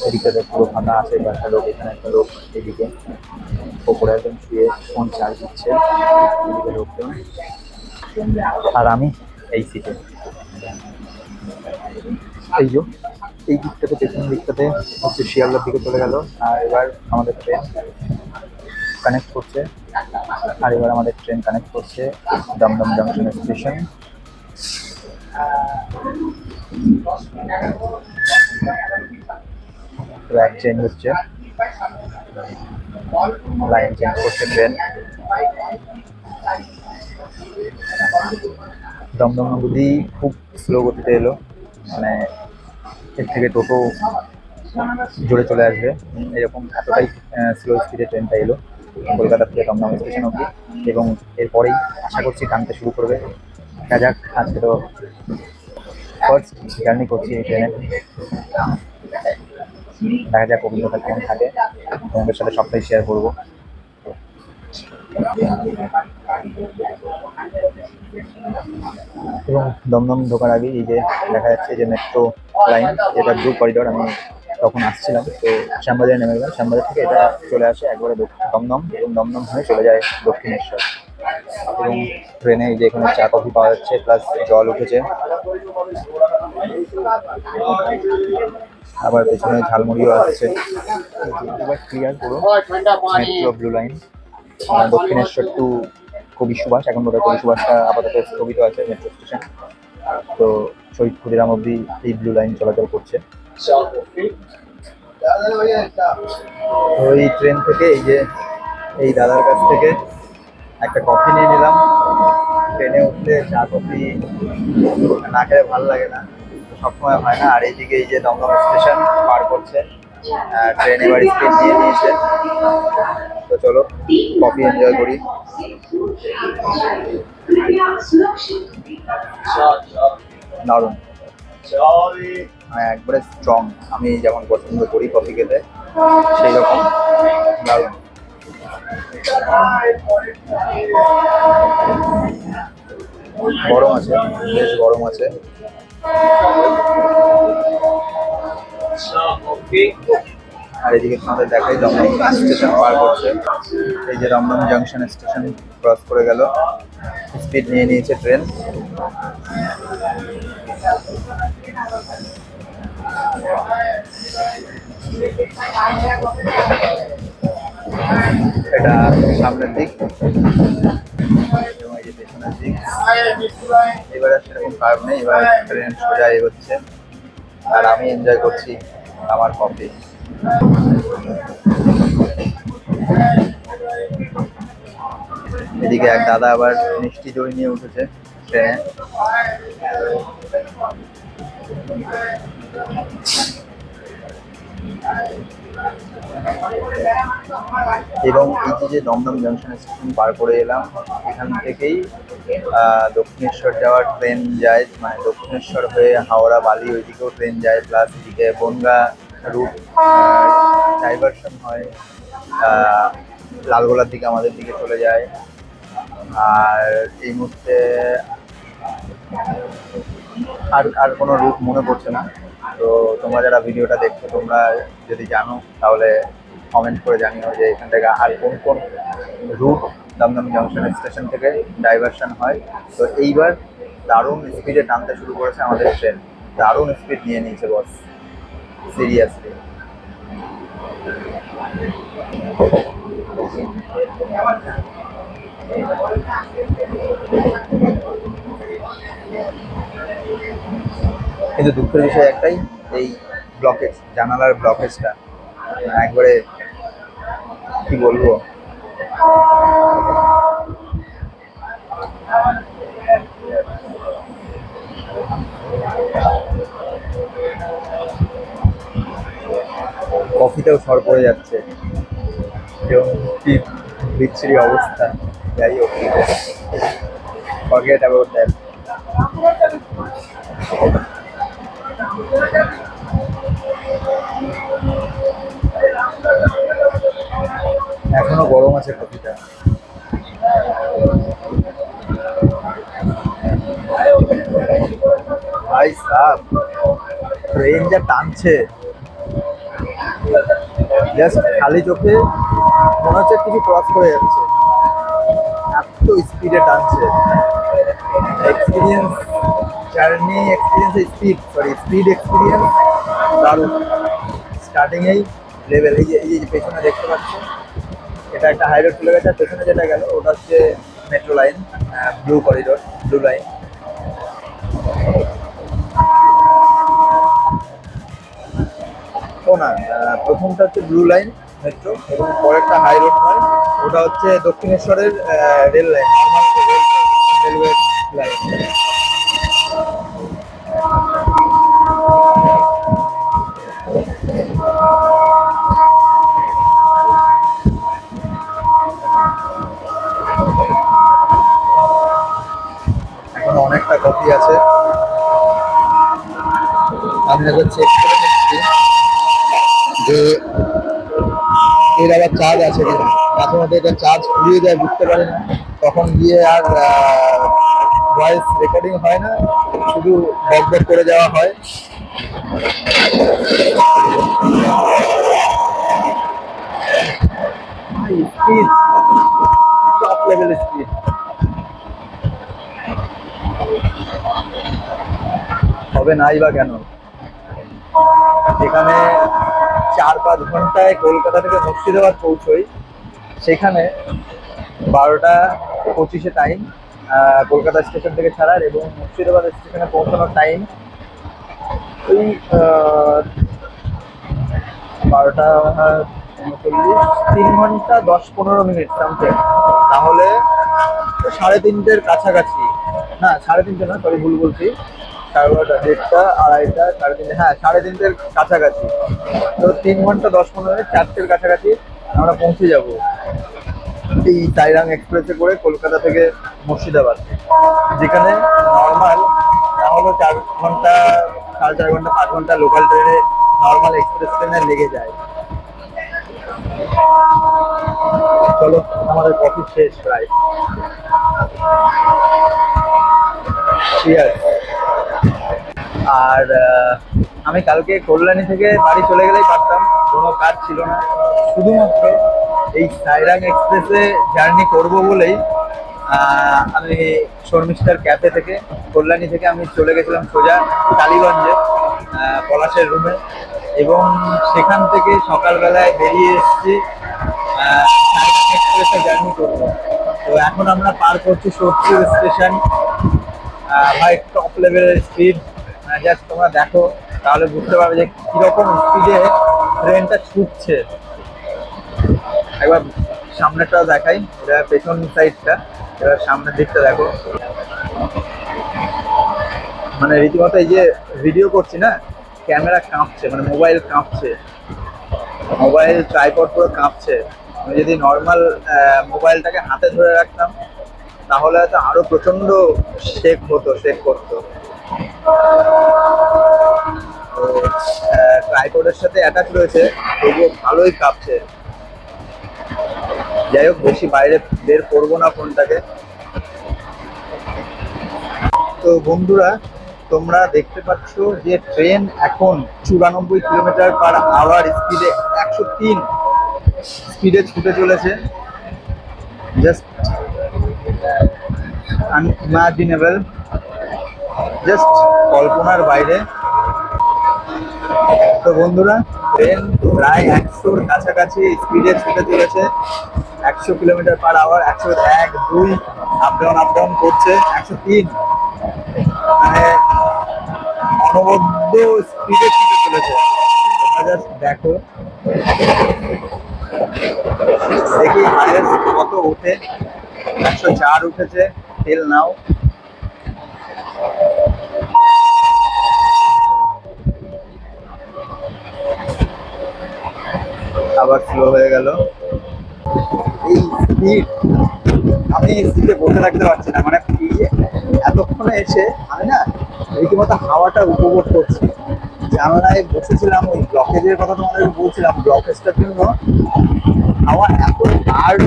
এদিকটাতে পুরো ফাঁকা আছে, একটা লোক, এখানে একটা লোক, এদিকে ওপরে একজন শুয়ে ফোন চার্জ দিচ্ছে, এদিকে লোকজন, আর আমি এই সিটে। এই যে এই দিকটাতে, পেছনের দিকটাতে হচ্ছে শিয়ালদার দিকে চলে গেল। আর এবার আমাদের ট্রেন কানেক্ট করছে, Dum Dum junction station. Line change হচ্ছে, লাইন চেঞ্জ করছে ট্রেন। দমদম অবধি খুব স্লো গতিতে এলো, মানে এর থেকে টোটো জোরে চলে আসবে এরকম, এতটাই স্লো স্পিডে ট্রেনটা এলো কলকাতা থেকে দমদম স্টেশন অবধি। এবং এরপরেই আশা করছি টানতে শুরু করবে। দেখা যাক, আজকে তো ফার্স্ট জার্নি করছি এই ট্রেনে, দেখা যাক অভিজ্ঞতা কেমন থাকে, তোমাদের সাথে সবটাই শেয়ার করবো। এবং দমদম ঢোকার আগে এই যে দেখা যাচ্ছে যে মেট্রো লাইন, যেটা ব্লু করিডোর, আমি তখন আসছিলাম তো শ্যামবাজারে নেমে গেলাম, শ্যামবাজার থেকে এটা চলে আসে একবারে দমদম, এবং দমদম হয়ে চলে যায় দক্ষিণেশ্বর। এবং ট্রেনে এই যে এখানে চা কফি পাওয়া যাচ্ছে, প্লাস জল উঠেছে, আবার পেছনে ঝালমুড়িও আসছে। এবার ক্লিয়ার পুরো metro blue line, Dakshineswar to Kavi Subhash, এখন বোধহয় কবি সুভাষটা আপাতত স্থগিত আছে মেট্রো স্টেশন, তো শহীদ ক্ষুদিরাম অবধি এই ব্লু লাইন চলাচল করছে। তো এই ট্রেন থেকে এই যে এই দাদার কাছ থেকে একটা কফি নিয়ে নিলাম। ট্রেনে উঠলে চা কফি না খেলে ভালো লাগে না, সবসময় হয় না। আর এইদিকে এই যে দমদম স্টেশন পার করছে, ট্রেন এবার স্পিড নিয়ে নিয়েছে, তো চলো কফি এনজয় করি। দারুণ, মানে একবারে স্ট্রং, আমি যেমন পছন্দ করি কফি খেতে সেই রকম দারুণ। গরম আছে, বেশ গরম আছে। আর এদিকে তোমাদের দেখাই দমদম স্টেশন পার করছে, এই যে দমদম জংশন স্টেশন ক্রস করে গেল, স্পিড নিয়ে নিয়েছে ট্রেন। এটা সামনের দিক এবং এই যে পেছনের দিক। এবার সেরকম কার নেই, এবার ট্রেন সোজা এগোচ্ছে আর আমি এনজয় করছি আমার কফি। এদিকে এক দাদা আবার মিষ্টি দই নিয়ে উঠেছে ট্রেনে। এবং এই যে দমদম জংশন স্টেশন পার করে এলাম, এখান থেকেই দক্ষিণেশ্বর যাওয়ার ট্রেন যায়, মানে দক্ষিণেশ্বর হয়ে হাওড়া বালি ওইদিকেও ট্রেন যায়, প্লাস এদিকে বনগা রুট ডাইভারশন হয়, লালগোলার দিকে আমাদের দিকে চলে যায়। আর এই মুহূর্তে আর আর কোনো রুট মনে পড়ছে না। তো তোমরা যারা ভিডিওটা দেখছো, তোমরা যদি জানো তাহলে কমেন্ট করে জানিও যে এখান থেকে আর কোন কোন রুট দমদম জংশন স্টেশন থেকে ডাইভারশন হয়। তো এইবার দারুণ স্পিডে টানতে শুরু করেছে আমাদের ট্রেন, দারুণ স্পিড নিয়ে নিয়েছে বস, সিরিয়াসলি। কিন্তু দুঃখের বিষয় একটাই, এই ব্লকেজ, জানালার ব্লকেজটা একবারে কি বলবো। কফিতেও সর পড়ে যাচ্ছে, এবং কি বিচ্ছিরি অবস্থা। যাই হোক, ফরগেট অ্যাবাউট দ্যাট। এখনো গরম আছে কফিটা। ভাই সাব, ট্রেন যা টানছে, জাস্ট খালি চোখে মনে হচ্ছে কিছু ক্রস করে যাচ্ছে, এত স্পিডে টানছে। Experience, journey experience, speed experience দারুণ। স্টার্টিংয়েই লেভেল, এই যে পেছনে দেখতে পাচ্ছ, এটা একটা হাই রোড চলে গেছে, আর পেছনে যেটা গেল ওটা হচ্ছে metro line, blue corridor, blue line. ও না, প্রথমটা হচ্ছে ব্লু লাইন মেট্রো, এবং পরেরটা হাই রোড নয়, ওটা হচ্ছে দক্ষিণেশ্বরের রেল লাইন, রেলওয়ে লাইন। এখন অনেকটা কপি আছে, আমি একবার চেক করে নিচ্ছি যে এর আবার চার্জ আছে কিনা। মাঝে মধ্যে এটা চার্জ ফুরিয়ে যায়, বুঝতে পারি না, তখন গিয়ে আর ভয়েস রেকর্ডিং হয় না, শুধু বক বক করে যাওয়া হয়। Speed, top level speed. হবে নাই বা কেন, যেখানে 4-5 ঘন্টায় কলকাতা থেকে মুর্শিদাবাদ পৌঁছই, সেখানে 12:25 টাইম কলকাতা স্টেশন থেকে ছাড়ার, এবং মুর্শিদাবাদ স্টেশনে পৌঁছানোর টাইম ওই 12:39, 3 ঘন্টা 10-15 মিনিট সামথিং। তাহলে 3:30-এর কাছাকাছি, না 3:30 না, সরি ভুল বলছি, 12:30, 1:30, 2:30, 3:30, হ্যাঁ 3:30-এর কাছাকাছি। তো 3 ঘন্টা 10-15 মিনিট, 4টের কাছাকাছি আমরা পৌঁছে যাব এই সাইরাং এক্সপ্রেসে করে কলকাতা থেকে মুর্শিদাবাদ, যেখানে নর্মাল না হলো 4 ঘন্টা, 4.5 ঘন্টা, 5 ঘন্টা লোকাল ট্রেনে, নর্মাল এক্সপ্রেস ট্রেনে লেগে যায়। চলো, আমাদের কফি শেষ প্রায়। ঠিক আছে। আর আমি কালকে কল্যাণী থেকে বাড়ি চলে গেলেই পারতাম, কোনো কাজ ছিল না, শুধুমাত্র এই সাইরাং এক্সপ্রেসে জার্নি করব বলেই আমি শর্মিষ্ঠার ক্যাফে থেকে, কল্যাণী থেকে আমি চলে গেছিলাম সোজা টালিগঞ্জে, পলাশের রুমে, এবং সেখান থেকে সকালবেলায় বেরিয়ে এসেছি সাইরাং এক্সপ্রেসে জার্নি করবো। তো এখন আমরা পার করছি সোদপুর স্টেশন। ভাই টপ লেভেলের স্পিড, জাস্ট তোমরা দেখো তাহলে বুঝতে পারবে যে কিরকম স্পিডে ট্রেনটা ছুটছে। একবার সামনেরটাও দেখাই, এটা পেছন সাইডটা, এবার সামনের দিকটা দেখো। মানে রীতিমতো এই যে ভিডিও করছি না, ক্যামেরা কাঁপছে, মানে মোবাইল কাঁপছে, মোবাইল ট্রাইপড পুরো কাঁপছে। আমি যদি নর্মাল মোবাইলটাকে হাতে ধরে রাখতাম তাহলে হয়তো আরো প্রচন্ড শেক করতো। তো ট্রাইপডের সাথে অ্যাটাচ রয়েছে, তবুও ভালোই কাঁপছে। যাই হোক, বেশি বাইরে বের করবো না ফোনটাকে। তো বন্ধুরা, তোমরা দেখতে পাচ্ছ যে ট্রেন এখন 94 কিলোমিটার/আওয়ার স্পিডে, 103 স্পিডে ছুটে চলেছে। জাস্ট আনইমাজিনেবল, জাস্ট কল্পনার বাইরে। তো বন্ধুরা, ট্রেন প্রায় 100-র কাছাকাছি স্পিডে ছুটে চলেছে, 100 কিলোমিটার/আওয়ার, 101, 2 আপ ডাউন করছে, 103, মানে অনবদ্য স্পিডে ছুটে চলেছে। তোমরা জাস্ট দেখো, দেখি হাইয়েস্ট কত ওঠে। 104 উঠেছে টিল নাও। আবার স্লো হয়ে গেল। এই স্পিড, আমি সিটে বসে থাকতে পারছি না, মানে এতক্ষণে এসে আমি না রীতিমতো হাওয়াটা উপভোগ করছি। জানালায় বসেছিলাম, ওই ব্লকেজের কথা তোমাদের বলছিলাম, ব্লকেজটার জন্য হাওয়া এত হার্ড,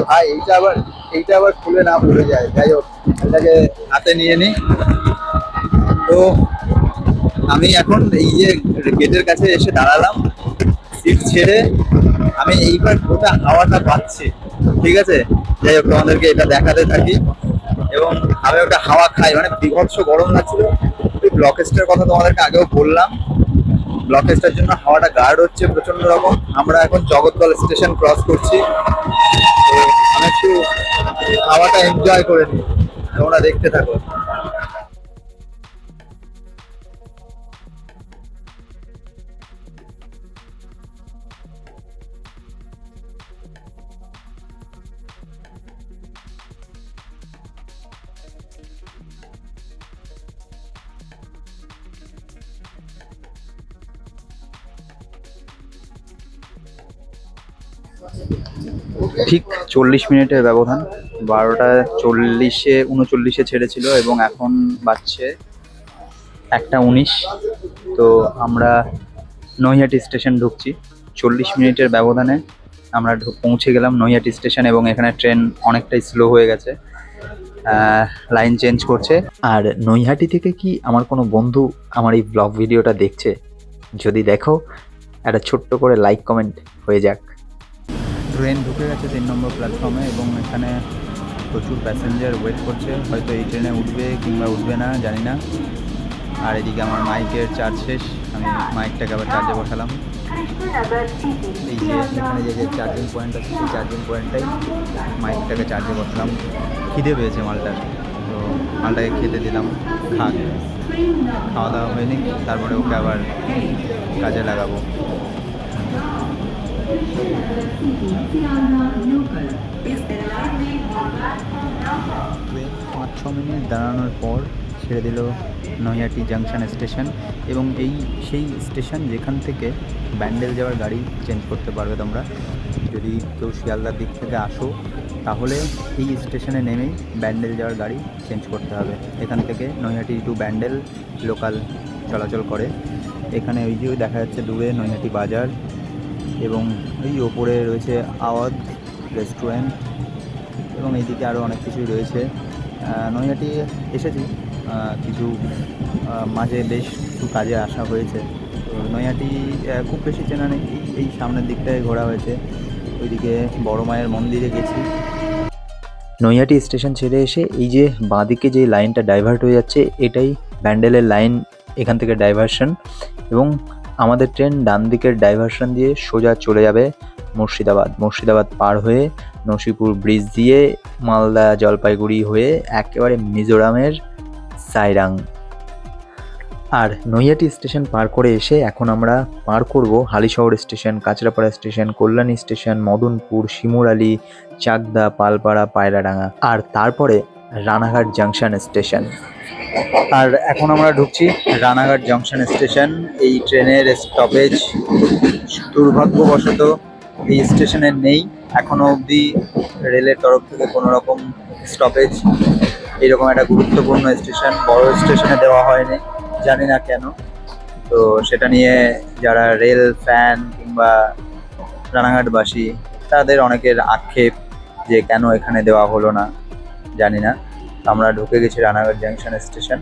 ভাই এইটা আবার খুলে না পড়ে যায়। যাই হোক, এটাকে হাতে নিয়ে নিই। তো আমি এখন এই যে গেটের কাছে এসে দাঁড়ালাম, সিট ছেড়ে আমি এইবার গোটা হাওয়াটা পাচ্ছি। ঠিক আছে, যাই হোক তোমাদেরকে এটা দেখাতে থাকি এবং আমি ওটা হাওয়া খাই। মানে বিভৎস গরম লাগছিল। ওই ব্লকেজটার কথা তোমাদেরকে আগেও বললাম, ব্লকেজটার জন্য হাওয়াটা গার্ড হচ্ছে প্রচন্ড রকম। আমরা এখন জগৎবল স্টেশন ক্রস করছি, তো আমি একটু হাওয়াটা এনজয় করে নিই, তোমরা দেখতে থাকো। ঠিক 40 মিনিটের ব্যবধান, 12:39 ছেড়েছিল এবং এখন বাজছে 1:19। তো আমরা নৈহাটি স্টেশন ঢুকছি। 40 মিনিটের ব্যবধানে আমরা পৌঁছে গেলাম নৈহাটি স্টেশন এবং এখানে ট্রেন অনেকটাই স্লো হয়ে গেছে, লাইন চেঞ্জ করছে। আর নৈহাটি থেকে কি আমার কোনো বন্ধু আমার এই ব্লগ ভিডিওটা দেখছে? যদি দেখো, একটা ছোট্ট করে লাইক কমেন্ট হয়ে যাক। ট্রেন ঢুকে গেছে 3 নম্বর প্ল্যাটফর্মে এবং এখানে প্রচুর প্যাসেঞ্জার ওয়েট করছে, হয়তো এই ট্রেনে উঠবে কিংবা উঠবে না জানি না। আর এদিকে আমার মাইকের চার্জ শেষ, আমি মাইকটাকে আবার চার্জে বসালাম। এই যে এখানে যে চার্জিং পয়েন্ট আছে সেই চার্জিং পয়েন্টটাই মাইকটাকে চার্জে বসালাম। খিদে পেয়েছে মালটার, তো মালটাকে খেতে দিলাম। খাওয়া দাওয়া হয়নি, তারপরে ওকে আবার কাজে লাগাবো। 5-6 মিনিট দাঁড়ানোর পর ছেড়ে দিল নৈহাটি জাংশন স্টেশন এবং সেই স্টেশন যেখান থেকে ব্যান্ডেল যাওয়ার গাড়ি চেঞ্জ করতে পারবে তোমরা। যদি কেউ শিয়ালদার দিক থেকে আসো তাহলে এই স্টেশনে নেমেই ব্যান্ডেল যাওয়ার গাড়ি চেঞ্জ করতে হবে। এখান থেকে নৈহাটি টু ব্যান্ডেল লোকাল চলাচল করে। এখানে ওই যে দেখা যাচ্ছে দূরে নৈহাটি বাজার এবং এই ওপরে রয়েছে আওয়াজ রেস্টুরেন্ট এবং এইদিকে আরও অনেক কিছুই রয়েছে। নৈহাটি এসেছি কিছু মাঝে বেশ কিছু কাজে আসা হয়েছে, তো নৈহাটি খুব বেশি চেনা নেই। এই সামনের দিকটায় ঘোরা হয়েছে, ওইদিকে বড় মায়ের মন্দিরে গেছি। নৈহাটি স্টেশন ছেড়ে এসে এই যে বাঁদিকে যে লাইনটা ডাইভার্ট হয়ে যাচ্ছে, এটাই ব্যান্ডেলের লাইন, এখান থেকে ডাইভারশন। এবং আমাদের ট্রেন ডান দিকের ডাইভারশন দিয়ে সোজা চলে যাবে মুর্শিদাবাদ। মুর্শিদাবাদ পার হয়ে নসিপুর ব্রিজ দিয়ে মালদা জলপাইগুড়ি হয়ে একেবারে মিজোরামের সাইরাং। আর নৈহাটি স্টেশন পার করে এসে এখন আমরা পার করব Halisahar station, Kanchrapara station, Kalyani station, Madanpur, Shimurali, Chakdah, Palpara, Payradanga আর তারপরে রানাঘাট জাংশন স্টেশন। আর এখন আমরা ঢুকছি রানাঘাট জংশন স্টেশন। এই ট্রেনের স্টপেজ দুর্ভাগ্যবশত এই স্টেশনে নেই এখনো অবধি। রেলের তরফ থেকে কোনো রকম স্টপেজ এরকম একটা গুরুত্বপূর্ণ স্টেশন বড় স্টেশনে দেওয়া হয়নি, জানি না কেন। তো সেটা নিয়ে যারা রেল ফ্যান কিংবা রানাঘাটবাসী তাদের অনেকের আক্ষেপ যে কেন এখানে দেওয়া হলো না, জানি না। আমরা ঢুকে গেছি Ranaghat junction station.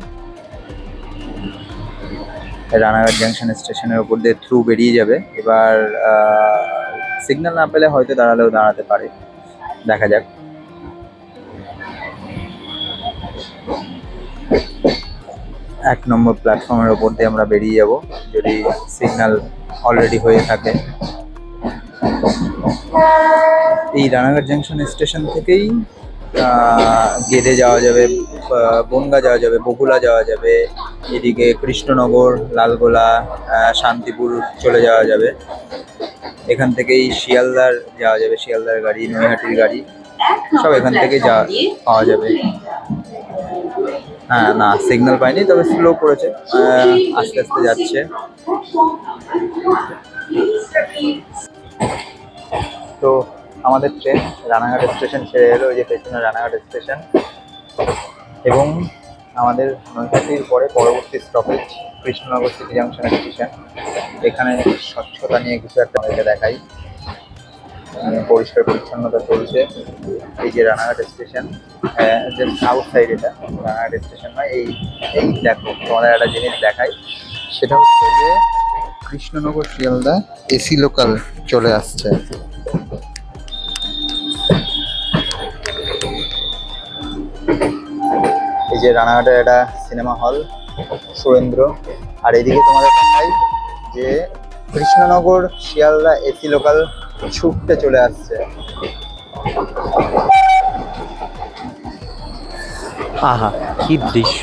Ranaghat junction স্টেশনের উপর দিয়ে থ্রু বেরিয়ে যাবে। এবার সিগন্যাল না পেলে হয়তো দাঁড়ালেও দাঁড়াতে পারে, দেখা যাক। এক নম্বর প্ল্যাটফর্মের ওপর দিয়ে আমরা বেরিয়ে যাব যদি সিগন্যাল অলরেডি হয়ে থাকে। এই রানাঘাট জাংশন স্টেশন থেকেই গেদে যাওয়া যাবে, বনগা যাওয়া যাবে, বগুলা যাওয়া যাবে, এদিকে কৃষ্ণনগর, লালগোলা, শান্তিপুর চলে যাওয়া যাবে। এখান থেকেই শিয়ালদার যাওয়া যাবে, শিয়ালদার গাড়ি, নৈহাটির গাড়ি সব এখান থেকে পাওয়া যাবে। হ্যাঁ, না সিগন্যাল পাইনি, তবে স্লো করেছে, আস্তে আস্তে যাচ্ছে। তো আমাদের ট্রেন রানাঘাট স্টেশন ছেড়ে এলো, ওই যে পেছনে রানাঘাট স্টেশন। এবং আমাদের নৈহাটির পরে পরবর্তী stoppage Krishnanagar city junction station. এখানে স্বচ্ছতা নিয়ে কিছু একটা আমাদেরকে দেখাই। পরিষ্কার পরিচ্ছন্নতা চলছে। এই যে রানাঘাট স্টেশন, যে সাউথ সাইড, এটা রানাঘাট স্টেশন নয়। এই এই দেখো, তোমাদের একটা জিনিস দেখাই, সেটা হচ্ছে যে কৃষ্ণনগর শিয়ালদা এসি লোকাল চলে আসছে। এই যে রানাঘাটের একটা সিনেমা হল সুরেন্দ্র, আর এদিকে তোমাদের দেখাই যে কৃষ্ণনগর শিয়ালদা এসি লোকাল ছুটতে চলে আসছে। আহা, কি দৃশ্য!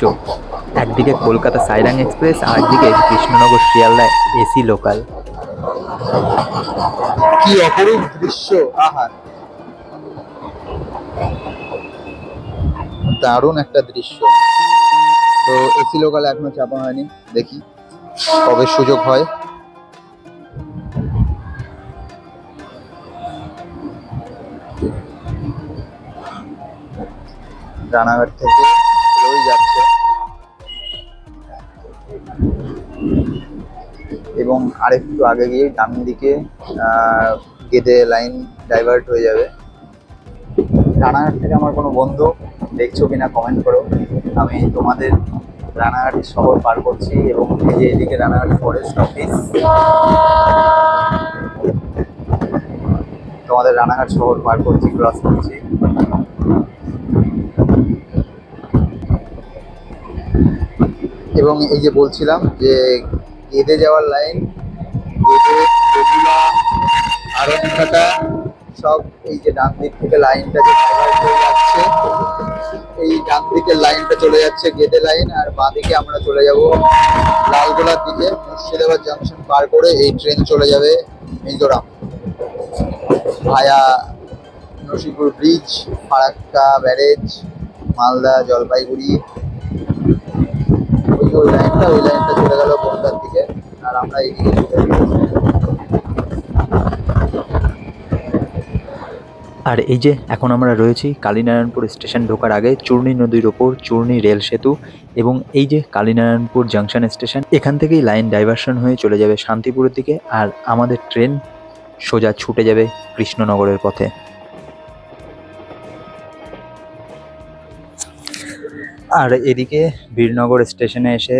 একদিকে কলকাতা সাইরাং এক্সপ্রেস আর একদিকে কৃষ্ণনগর শিয়ালদা এসি লোকাল। কি অপরূপ দৃশ্য! আহা, দারুণ একটা দৃশ্য। তো এসি লোকাল এখনো চাপা হয়নি, দেখি কবে সুযোগ হয়। রানাঘাট থেকে স্লোই যাচ্ছে এবং আরেকটু আগে গিয়ে ডান দিকে গেদে লাইন ডাইভার্ট হয়ে যাবে। রানাঘাট থেকে আমার কোনো বন্ধু দেখছো কিনা কমেন্ট করো। আমি তোমাদের রানাঘাট শহর পার করছি এবং এই যে এদিকে রানাঘাট ফরেস্ট অফিস, তোমাদের রানাঘাট শহর পার করছি, ক্রস করছি। এবং এই যে বলছিলাম যে গেদে যাওয়ার লাইন, গেদে, বগুলা, আরংঘাটা সব এই যে ডান দিক থেকে লাইনটা যে ডাইভার্ট হয়ে যাচ্ছে, এই ডান দিকের লাইনটা চলে যাচ্ছে গেদে লাইন, আর বাঁ দিকে আমরা চলে যাব লালগোলার দিকে। মুর্শিদাবাদ জাংশন পার করে এই ট্রেন চলে যাবে মিজোরাম ভায়া নসিপুর ব্রিজ, ফারাক্কা ব্যারেজ, মালদা, জলপাইগুড়ি। ওই লাইনটা চলে গেল বনগাঁর দিকে, আর আমরা এইদিকে চলে যাচ্ছি। আর এই যে এখন আমরা রয়েছি কালীনারায়ণপুর স্টেশন ঢোকার আগে চূর্ণী নদীর ওপর চূর্ণী রেল সেতু, এবং এই যে কালীনারায়ণপুর জাংশন স্টেশন, এখান থেকেই লাইন ডাইভারশন হয়ে চলে যাবে শান্তিপুরের দিকে, আর আমাদের ট্রেন সোজা ছুটে যাবে কৃষ্ণনগরের পথে। আর এদিকে বীরনগর স্টেশনে এসে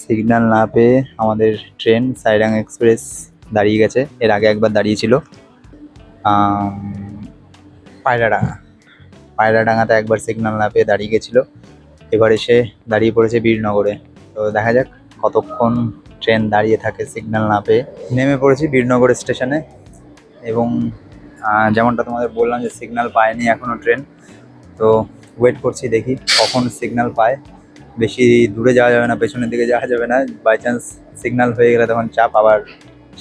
সিগন্যাল না পেয়ে আমাদের ট্রেন সাইরাং এক্সপ্রেস দাঁড়িয়ে গেছে। এর আগে একবার দাঁড়িয়েছিল পায়রাডাঙ্গাতে একবার সিগন্যাল না পেয়ে দাঁড়িয়ে গেছিলো, এবার এসে দাঁড়িয়ে পড়েছে বীরনগরে। তো দেখা যাক কতক্ষণ ট্রেন দাঁড়িয়ে থাকে সিগন্যাল না পেয়ে। নেমে পড়েছি বীরনগর স্টেশনে এবং যেমনটা তোমাদের বললাম যে সিগন্যাল পায়নি এখনও ট্রেন, তো ওয়েট করছি, দেখি কখন সিগন্যাল পায়। বেশি দূরে যাওয়া যাবে না, পেছনের দিকে যাওয়া যাবে না, বাই চান্স সিগন্যাল হয়ে গেলে তখন চাপ আবার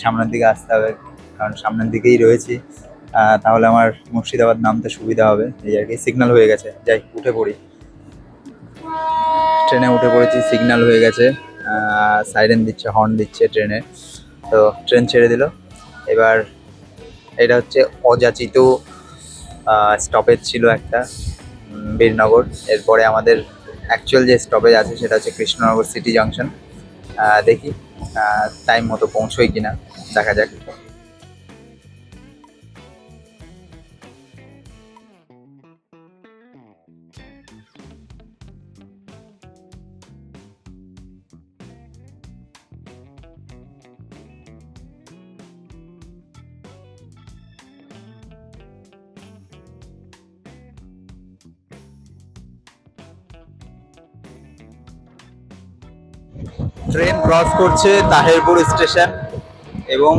সামনের দিকে আসতে হবে, কারণ সামনের দিকেই রয়েছি, তাহলে আমার মুর্শিদাবাদ নামতে সুবিধা হবে। এই আর কি, সিগন্যাল হয়ে গেছে, যাই উঠে পড়ি। ট্রেনে উঠে পড়েছি, সিগন্যাল হয়ে গেছে, সাইরেন দিচ্ছে, হর্ন দিচ্ছে ট্রেনে। তো ট্রেন ছেড়ে দিল। এবার এটা হচ্ছে অযাচিত স্টপেজ ছিল একটা, বীরনগর। এরপরে আমাদের অ্যাকচুয়াল যে স্টপেজ আছে সেটা হচ্ছে কৃষ্ণনগর সিটি জাংশন। দেখি টাইম মতো পৌঁছোই কিনা, দেখা যাক। ট্রেন ক্রস করছে তাহেরপুর স্টেশন এবং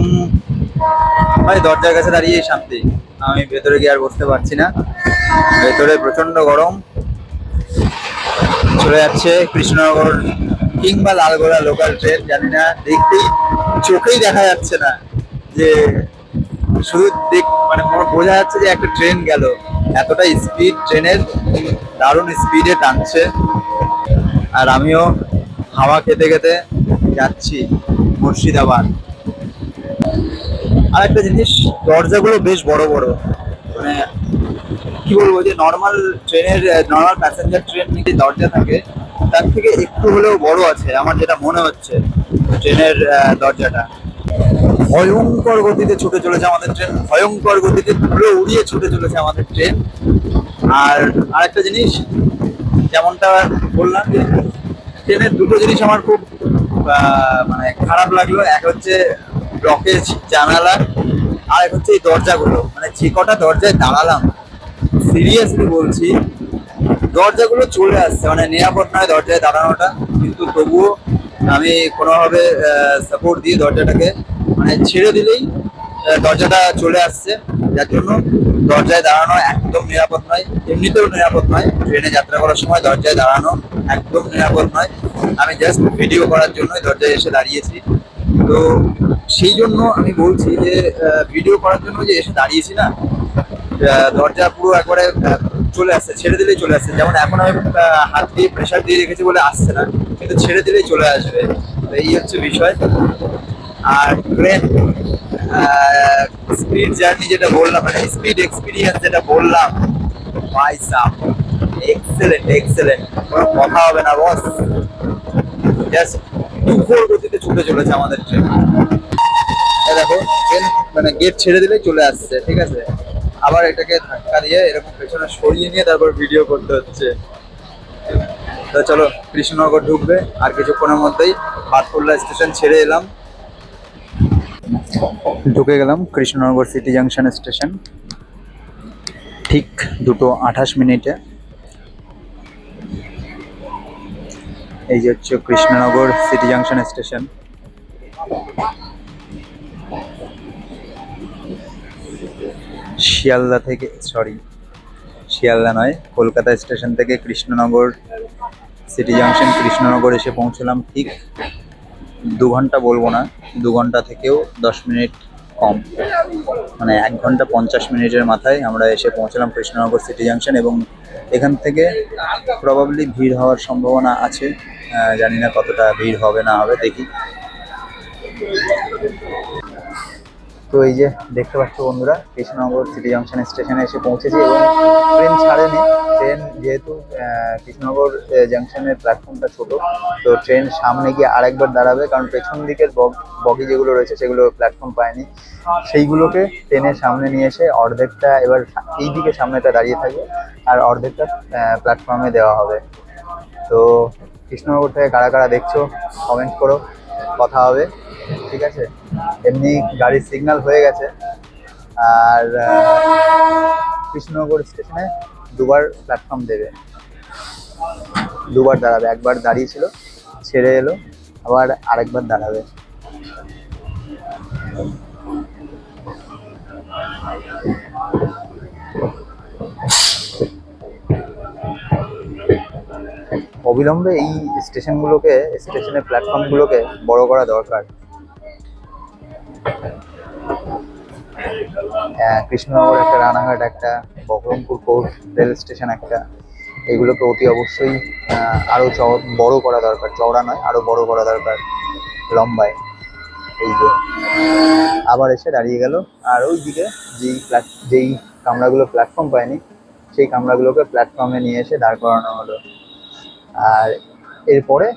ভাই দরজার কাছে দাঁড়িয়ে শান্তি, আমি ভেতরে গিয়ে আর বসতে পারছি না, ভেতরে প্রচন্ড গরম। চলে যাচ্ছে কৃষ্ণনগর কিংবা লালগোলা লোকাল ট্রেন, জানি না, দেখতেই চোখেই দেখা যাচ্ছে না, যে শুধু মানে বোঝা যাচ্ছে যে একটা ট্রেন গেল, এতটা স্পিড ট্রেনের, দারুণ স্পিডে টানছে। আর আমিও হাওয়া খেতে খেতে যাচ্ছি মুর্শিদাবাদ। আর একটা জিনিস, দরজাগুলো বেশ বড় বড়, মানে কি বলবো, যে নর্মাল ট্রেনের, নর্মাল প্যাসেঞ্জার ট্রেন যে দরজা থাকে তার থেকে একটু হলেও বড় আছে আমার যেটা মনে হচ্ছে ট্রেনের দরজাটা। ভয়ঙ্কর গতিতে ছুটে চলেছে আমাদের ট্রেন, ভয়ঙ্কর গতিতে ধুলো উড়িয়ে ছুটে চলেছে আমাদের ট্রেন। আর আরেকটা জিনিস, যেমনটা বললাম যে ট্রেনের দুটো জিনিস আমার খুব মানে খারাপ লাগলো। এক হচ্ছে ব্লকেজ জানালা, আর এক হচ্ছে এই দরজাগুলো। মানে যে কটা দরজায় দাঁড়ালাম, সিরিয়াসলি বলছি, দরজাগুলো চলে আসছে, মানে নিরাপদ নয় দরজায় দাঁড়ানোটা, কিন্তু তবুও আমি কোনোভাবে সাপোর্ট দিয়ে দরজাটাকে মানে ছেড়ে দিলেই দরজাটা চলে আসছে, যার জন্য দরজায় দাঁড়ানো একদম নিরাপদ নয়, এমনিতেও নিরাপদ নয়। ট্রেনে যাত্রা করার সময় দরজায় দাঁড়ানো একদম নিরাপদ নয়। আমি জাস্ট ভিডিও করার জন্যই দরজায় এসে দাঁড়িয়েছি। তো সেই জন্য আমি বলছি যে ভিডিও করার জন্য যে এসে দাঁড়িয়েছি না, দরজা পুরো একবারে চলে আসছে, ছেড়ে দিলেই চলে আসছে। যেমন এখন আমি হাত দিয়ে প্রেশার দিয়ে রেখেছি বলে আসছে না, কিন্তু ছেড়ে দিলেই চলে আসবে। তো এই হচ্ছে বিষয়। আর ট্রেন স্পিড জার্নি যেটা বললাম, মানে স্পিড এক্সপিরিয়েন্স যেটা বললাম, ভাই সাব এক্সেলেন্ট এক্সেলেন্ট, কোনো কথা হবে না বস। জাস্ট তুফর গতিতে ছুটে চলেছে আমাদের ট্রেন। দেখো ট্রেন মানে গেট ছেড়ে দিলেই চলে আসছে, ঠিক আছে। আবার এটাকে ধাক্কা দিয়ে এরকম পেছনে সরিয়ে নিয়ে তারপর ভিডিও করতে হচ্ছে। তো চলো, কৃষ্ণনগর ঢুকবে আর কিছুক্ষণের মধ্যেই। বাতকুল্লা স্টেশন ছেড়ে এলাম, ঢুকে গেলাম কৃষ্ণনগর সিটি জাংশন স্টেশন। ঠিক 2:28 এই যে হচ্ছে Krishnanagar city junction station. Sealdah থেকে, শিয়ালদা নয়, কলকাতা স্টেশন থেকে কৃষ্ণনগর সিটি জাংশন কৃষ্ণনগর এসে পৌঁছলাম ঠিক 2 ঘন্টা বলবো না, 2 ঘন্টা থেকেও 10 মিনিট কম, মানে 1 ঘন্টা 50 মিনিটের মাথায় আমরা এসে পৌঁছলাম কৃষ্ণনগর সিটি জাংশন। এবং এখান থেকে প্রবাবলি ভিড় হওয়ার সম্ভাবনা আছে, জানি না কতটা ভিড় হবে না হবে, দেখি। তো এই যে দেখতে পাচ্ছ বন্ধুরা, কৃষ্ণনগর সিটি জাংশন স্টেশনে এসে পৌঁছেছি এবং ট্রেন ছাড়েনি। ট্রেন যেহেতু কৃষ্ণনগর জাংশনের প্ল্যাটফর্মটা ছোট, তো ট্রেন সামনে গিয়ে আরেকবার দাঁড়াবে, কারণ পেছন দিকের বগি যেগুলো রয়েছে সেগুলো প্ল্যাটফর্ম পায়নি, সেইগুলোকে ট্রেনের সামনে নিয়ে এসে অর্ধেকটা এবার এই দিকে সামনেটা দাঁড়িয়ে থাকবে আর অর্ধেকটা প্ল্যাটফর্মে দেওয়া হবে। তো কৃষ্ণনগর থেকে কারা কারা দেখছো কমেন্ট করো, কথা হবে, ঠিক আছে। এমনি গাড়ির সিগন্যাল হয়ে গেছে। আর কৃষ্ণনগর স্টেশনে 2বার প্ল্যাটফর্ম দেবে, 2বার দাঁড়াবে, একবার দাঁড়িয়েছিল ছেড়ে এলো, আবার আরেকবার দাঁড়াবে। অবিলম্বে এই স্টেশনগুলোকে, স্টেশনের প্ল্যাটফর্মগুলোকে বড় করা দরকার। কৃষ্ণনগর একটা, রানাঘাট একটা, বহরমপুর কোর্ট রেল স্টেশন একটা, এগুলোকে অতি অবশ্যই আরও বড় করা দরকার, চওড়া নয় আরও বড় করা দরকার লম্বায়। এই যে আবার এসে দাঁড়িয়ে গেল, আর ওই দিকে যেই কামরাগুলো প্ল্যাটফর্ম পায়নি সেই কামরাগুলোকে প্ল্যাটফর্মে নিয়ে এসে দাঁড় করানো হলো। আর এরপরে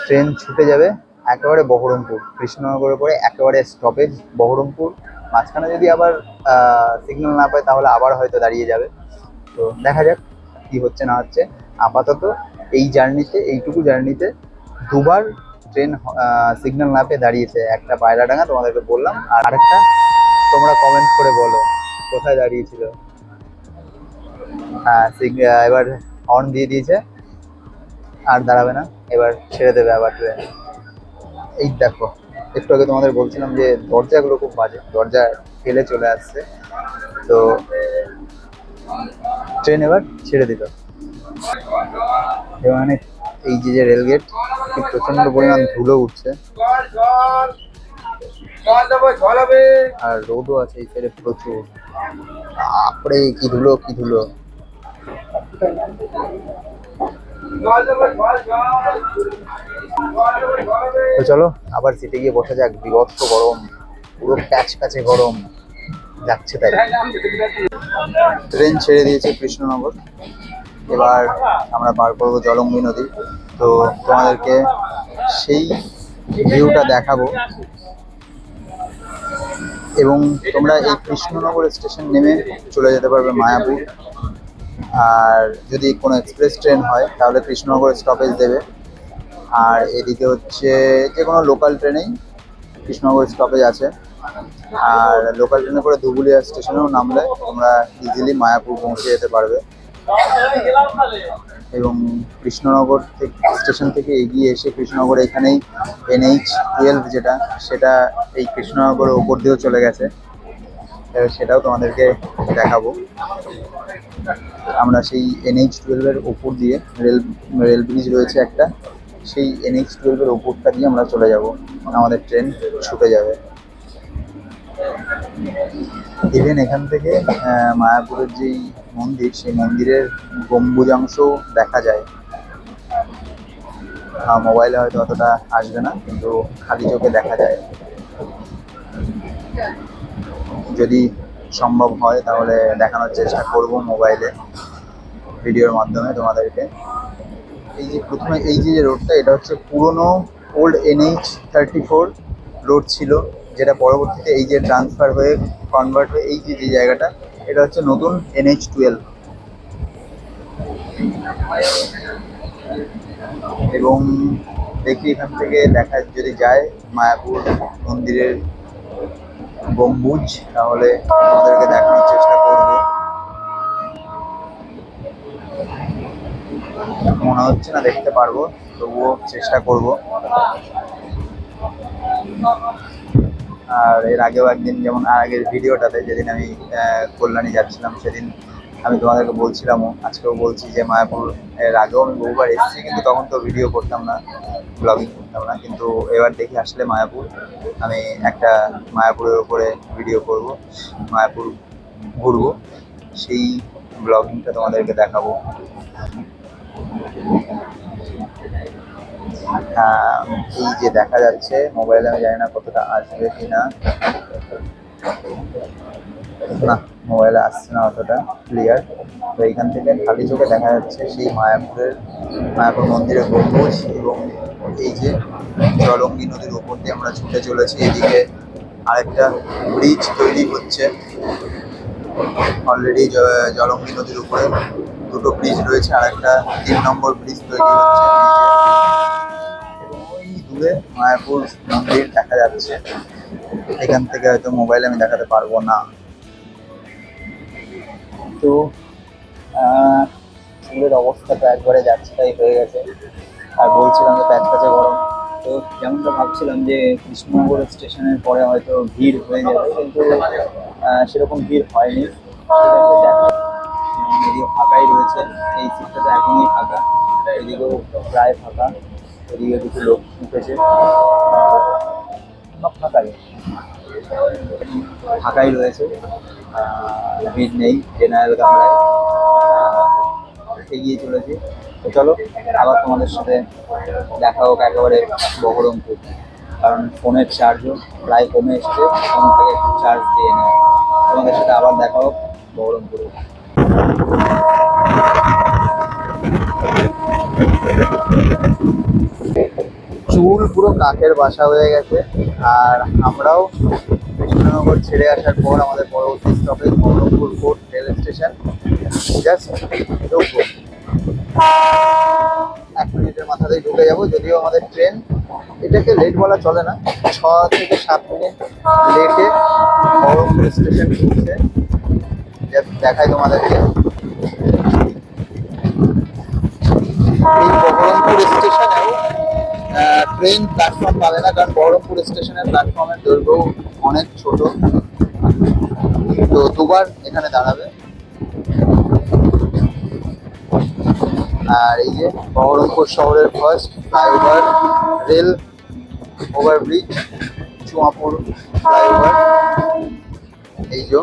ট্রেন ছুটে যাবে একেবারে বহরমপুর, কৃষ্ণনগরের পরে একেবারে স্টপেজ বহরমপুর। মাঝখানে যদি আবার সিগন্যাল না পায় তাহলে আবার হয়তো দাঁড়িয়ে যাবে। তো দেখা যাক কি হচ্ছে না হচ্ছে। আপাতত এই জার্নিতে, এইটুকু জার্নিতে 2বার ট্রেন সিগন্যাল না পেয়ে দাঁড়িয়েছে, একটা পায়রাডাঙ্গা তোমাদেরকে বললাম, আর আরেকটা তোমরা কমেন্ট করে বলো কোথায় দাঁড়িয়েছিল। হ্যাঁ, এবার হর্ন দিয়ে দিয়েছে, আর দাঁড়াবে না, এবার ছেড়ে দেবে আবার ট্রেন। এই দেখো, একটু আগে তোমাদের বলছিলাম যে দরজাগুলো খুব বাজে, দরজা ফেলে চলে আসছে। তো ট্রেন এবার ছেড়ে দিল। মানে এই যে রেলগেট, কি প্রচন্ড পরিমাণ ধুলো উঠছে, আর রোদও আছে এই সাইডে প্রচুর। তারপরে কি ধুলো, কি ধুলো। তো চলো আবার সিটে গিয়ে বসা যাক। বিভৎস গরম, পুরো প্যাচ প্যাচে গরম যাচ্ছে তাই। ট্রেন ছেড়ে দিয়েছে কৃষ্ণনগর, এবার আমরা পার করবো জলঙ্গি নদী। তো তোমাদেরকে সেই ভিউটা দেখাবো এবং তোমরা এই কৃষ্ণনগর স্টেশন নেমে চলে যেতে পারবে মায়াপুর। আর যদি কোনো এক্সপ্রেস ট্রেন হয় তাহলে কৃষ্ণনগর স্টপেজ দেবে। আর এদিকে হচ্ছে যে কোনো লোকাল ট্রেনেই কৃষ্ণনগর স্টপেজ আছে। আর লোকাল ট্রেনে করে ধুবুলিয়া স্টেশনেও নামলে তোমরা ইজিলি মায়াপুর পৌঁছে যেতে পারবে। এবং কৃষ্ণনগর থেকে স্টেশন থেকে এগিয়ে এসে কৃষ্ণনগর এখানেই NH-12 যেটা, সেটা এই কৃষ্ণনগরের ওপর দিয়েও চলে গেছে। সেটাও তোমাদেরকে দেখাবো। আমরা সেই NH-12 এর ওপর দিয়ে রেল ব্রিজ রয়েছে একটা, সেই NH-12 এর ওপরটা দিয়ে আমরা চলে যাব, আমাদের ট্রেন ছুটে যাবে। ইভেন এখান থেকে মায়াপুরের যেই মন্দির, সেই মন্দিরের গম্বুজাংশ দেখা যায়। মোবাইলে হয়তো অতটা আসবে না, কিন্তু খালি চোখে দেখা যায়। যদি সম্ভব হয় তাহলে দেখানোর চেষ্টা করব মোবাইলে ভিডিওর মাধ্যমে তোমাদেরকে। এই যে প্রথমে এই যে রোডটা, এটা হচ্ছে পুরনো ওল্ড NH-34 রোড ছিল, যেটা পরবর্তীতে এই যে ট্রান্সফার হয়ে কনভার্ট হয়ে এই যে জায়গাটা, এটা হচ্ছে নতুন NH-12। এবং দেখি এখান থেকে দেখা যদি যায় মায়াপুর মন্দিরের গম্বুজ, তাহলে আমাদেরকে দেখানোর চেষ্টা করব। মনে হচ্ছে না দেখতে পারবো, তবুও চেষ্টা করব। আর এর আগেও একদিন, যেমন আগের ভিডিওটাতে যেদিন আমি কল্যাণী যাচ্ছিলাম, সেদিন আমি তোমাদেরকে বলছিলামও, আজকেও বলছি যে মায়াপুর এর আগেও আমি বহুবার এসেছি, কিন্তু তখন তো ভিডিও করতাম না, ব্লগিং করতাম না। কিন্তু এবার দেখি আসলে মায়াপুর আমি একটা মায়াপুরের ওপরে ভিডিও করব, মায়াপুর ঘুরবো, সেই ব্লগিংটা তোমাদেরকে দেখাবো। এই যে দেখা যাচ্ছে মোবাইলে, আমি জানি না কতটা আসবে কিনা, না মোবাইলে আসছে না অতটা ক্লিয়ার। তো এইখান থেকে খালি চোখে দেখা যাচ্ছে সেই মায়াপুর মন্দিরের গম্বুজ। এবং এই যে জলঙ্গি নদীর উপর দিয়ে আমরা ছুটে চলেছি, এদিকে আরেকটা ব্রিজ তৈরি হচ্ছে অলরেডি। জলঙ্গি নদীর উপরে দুটো ব্রিজ রয়েছে, আর একটা 3 নম্বর ব্রিজ তৈরি হচ্ছে। এবং ওই দূরে মায়াপুর মন্দির দেখা যাচ্ছে। এখান থেকে হয়তো মোবাইলে আমি দেখাতে পারবো না। তো চুলের অবস্থাটা একবারে যাচ্ছে তাই হয়ে গেছে। আর বলছিলাম যে প্যাচপ্যাচে গরম। তো যেমনটা ভাবছিলাম যে কৃষ্ণনগর স্টেশনের পরে হয়তো ভিড় হয়ে যাবে, কিন্তু সেরকম ভিড় হয়নি। এদিকে ফাঁকাই রয়েছে, এই সিটটা তো এখনই ফাঁকা, এদিকেও প্রায় ফাঁকা, এদিকে কিছু লোক উঠেছে, সব ফাঁকাই রয়েছে, ভিড় নেই। জেনারেল কামরায় এগিয়ে চলেছি। তো চলো আবার তোমাদের সাথে দেখা হোক একেবারে বহরমপুর, কারণ ফোনের চার্জও প্রায় কমে এসছে, ফোন থেকে একটু চার্জ দিয়ে নেয়। তোমাদের সাথে আবার দেখা হোক বহরমপুরে। চুল পুরো কাকের বাসা হয়ে গেছে, আর আমরাও কৃষ্ণনগর ছেড়ে আসার পর আমাদের পরবর্তী stoppage Baharampur court rail station. Just ঢুকবো, 1 মিনিটের মাথাতেই ঢুকে যাবো। যদিও আমাদের ট্রেন, এটাকে লেট বলা চলে না, 6 থেকে 7 মিনিট লেটে বহরমপুর স্টেশন ঢুকছে। দেখাই তোমাদেরকে। এই বহরমপুর স্টেশনেও ট্রেন প্ল্যাটফর্ম পাবে না, কারণ বহরমপুর স্টেশনের প্ল্যাটফর্মের দৈর্ঘ্য অনেক ছোট। তো দুবার এখানে দাঁড়াবে। আর এই যে বহরমপুর শহরের first flyover, rail overbridge, Chuapur flyover, এই যে।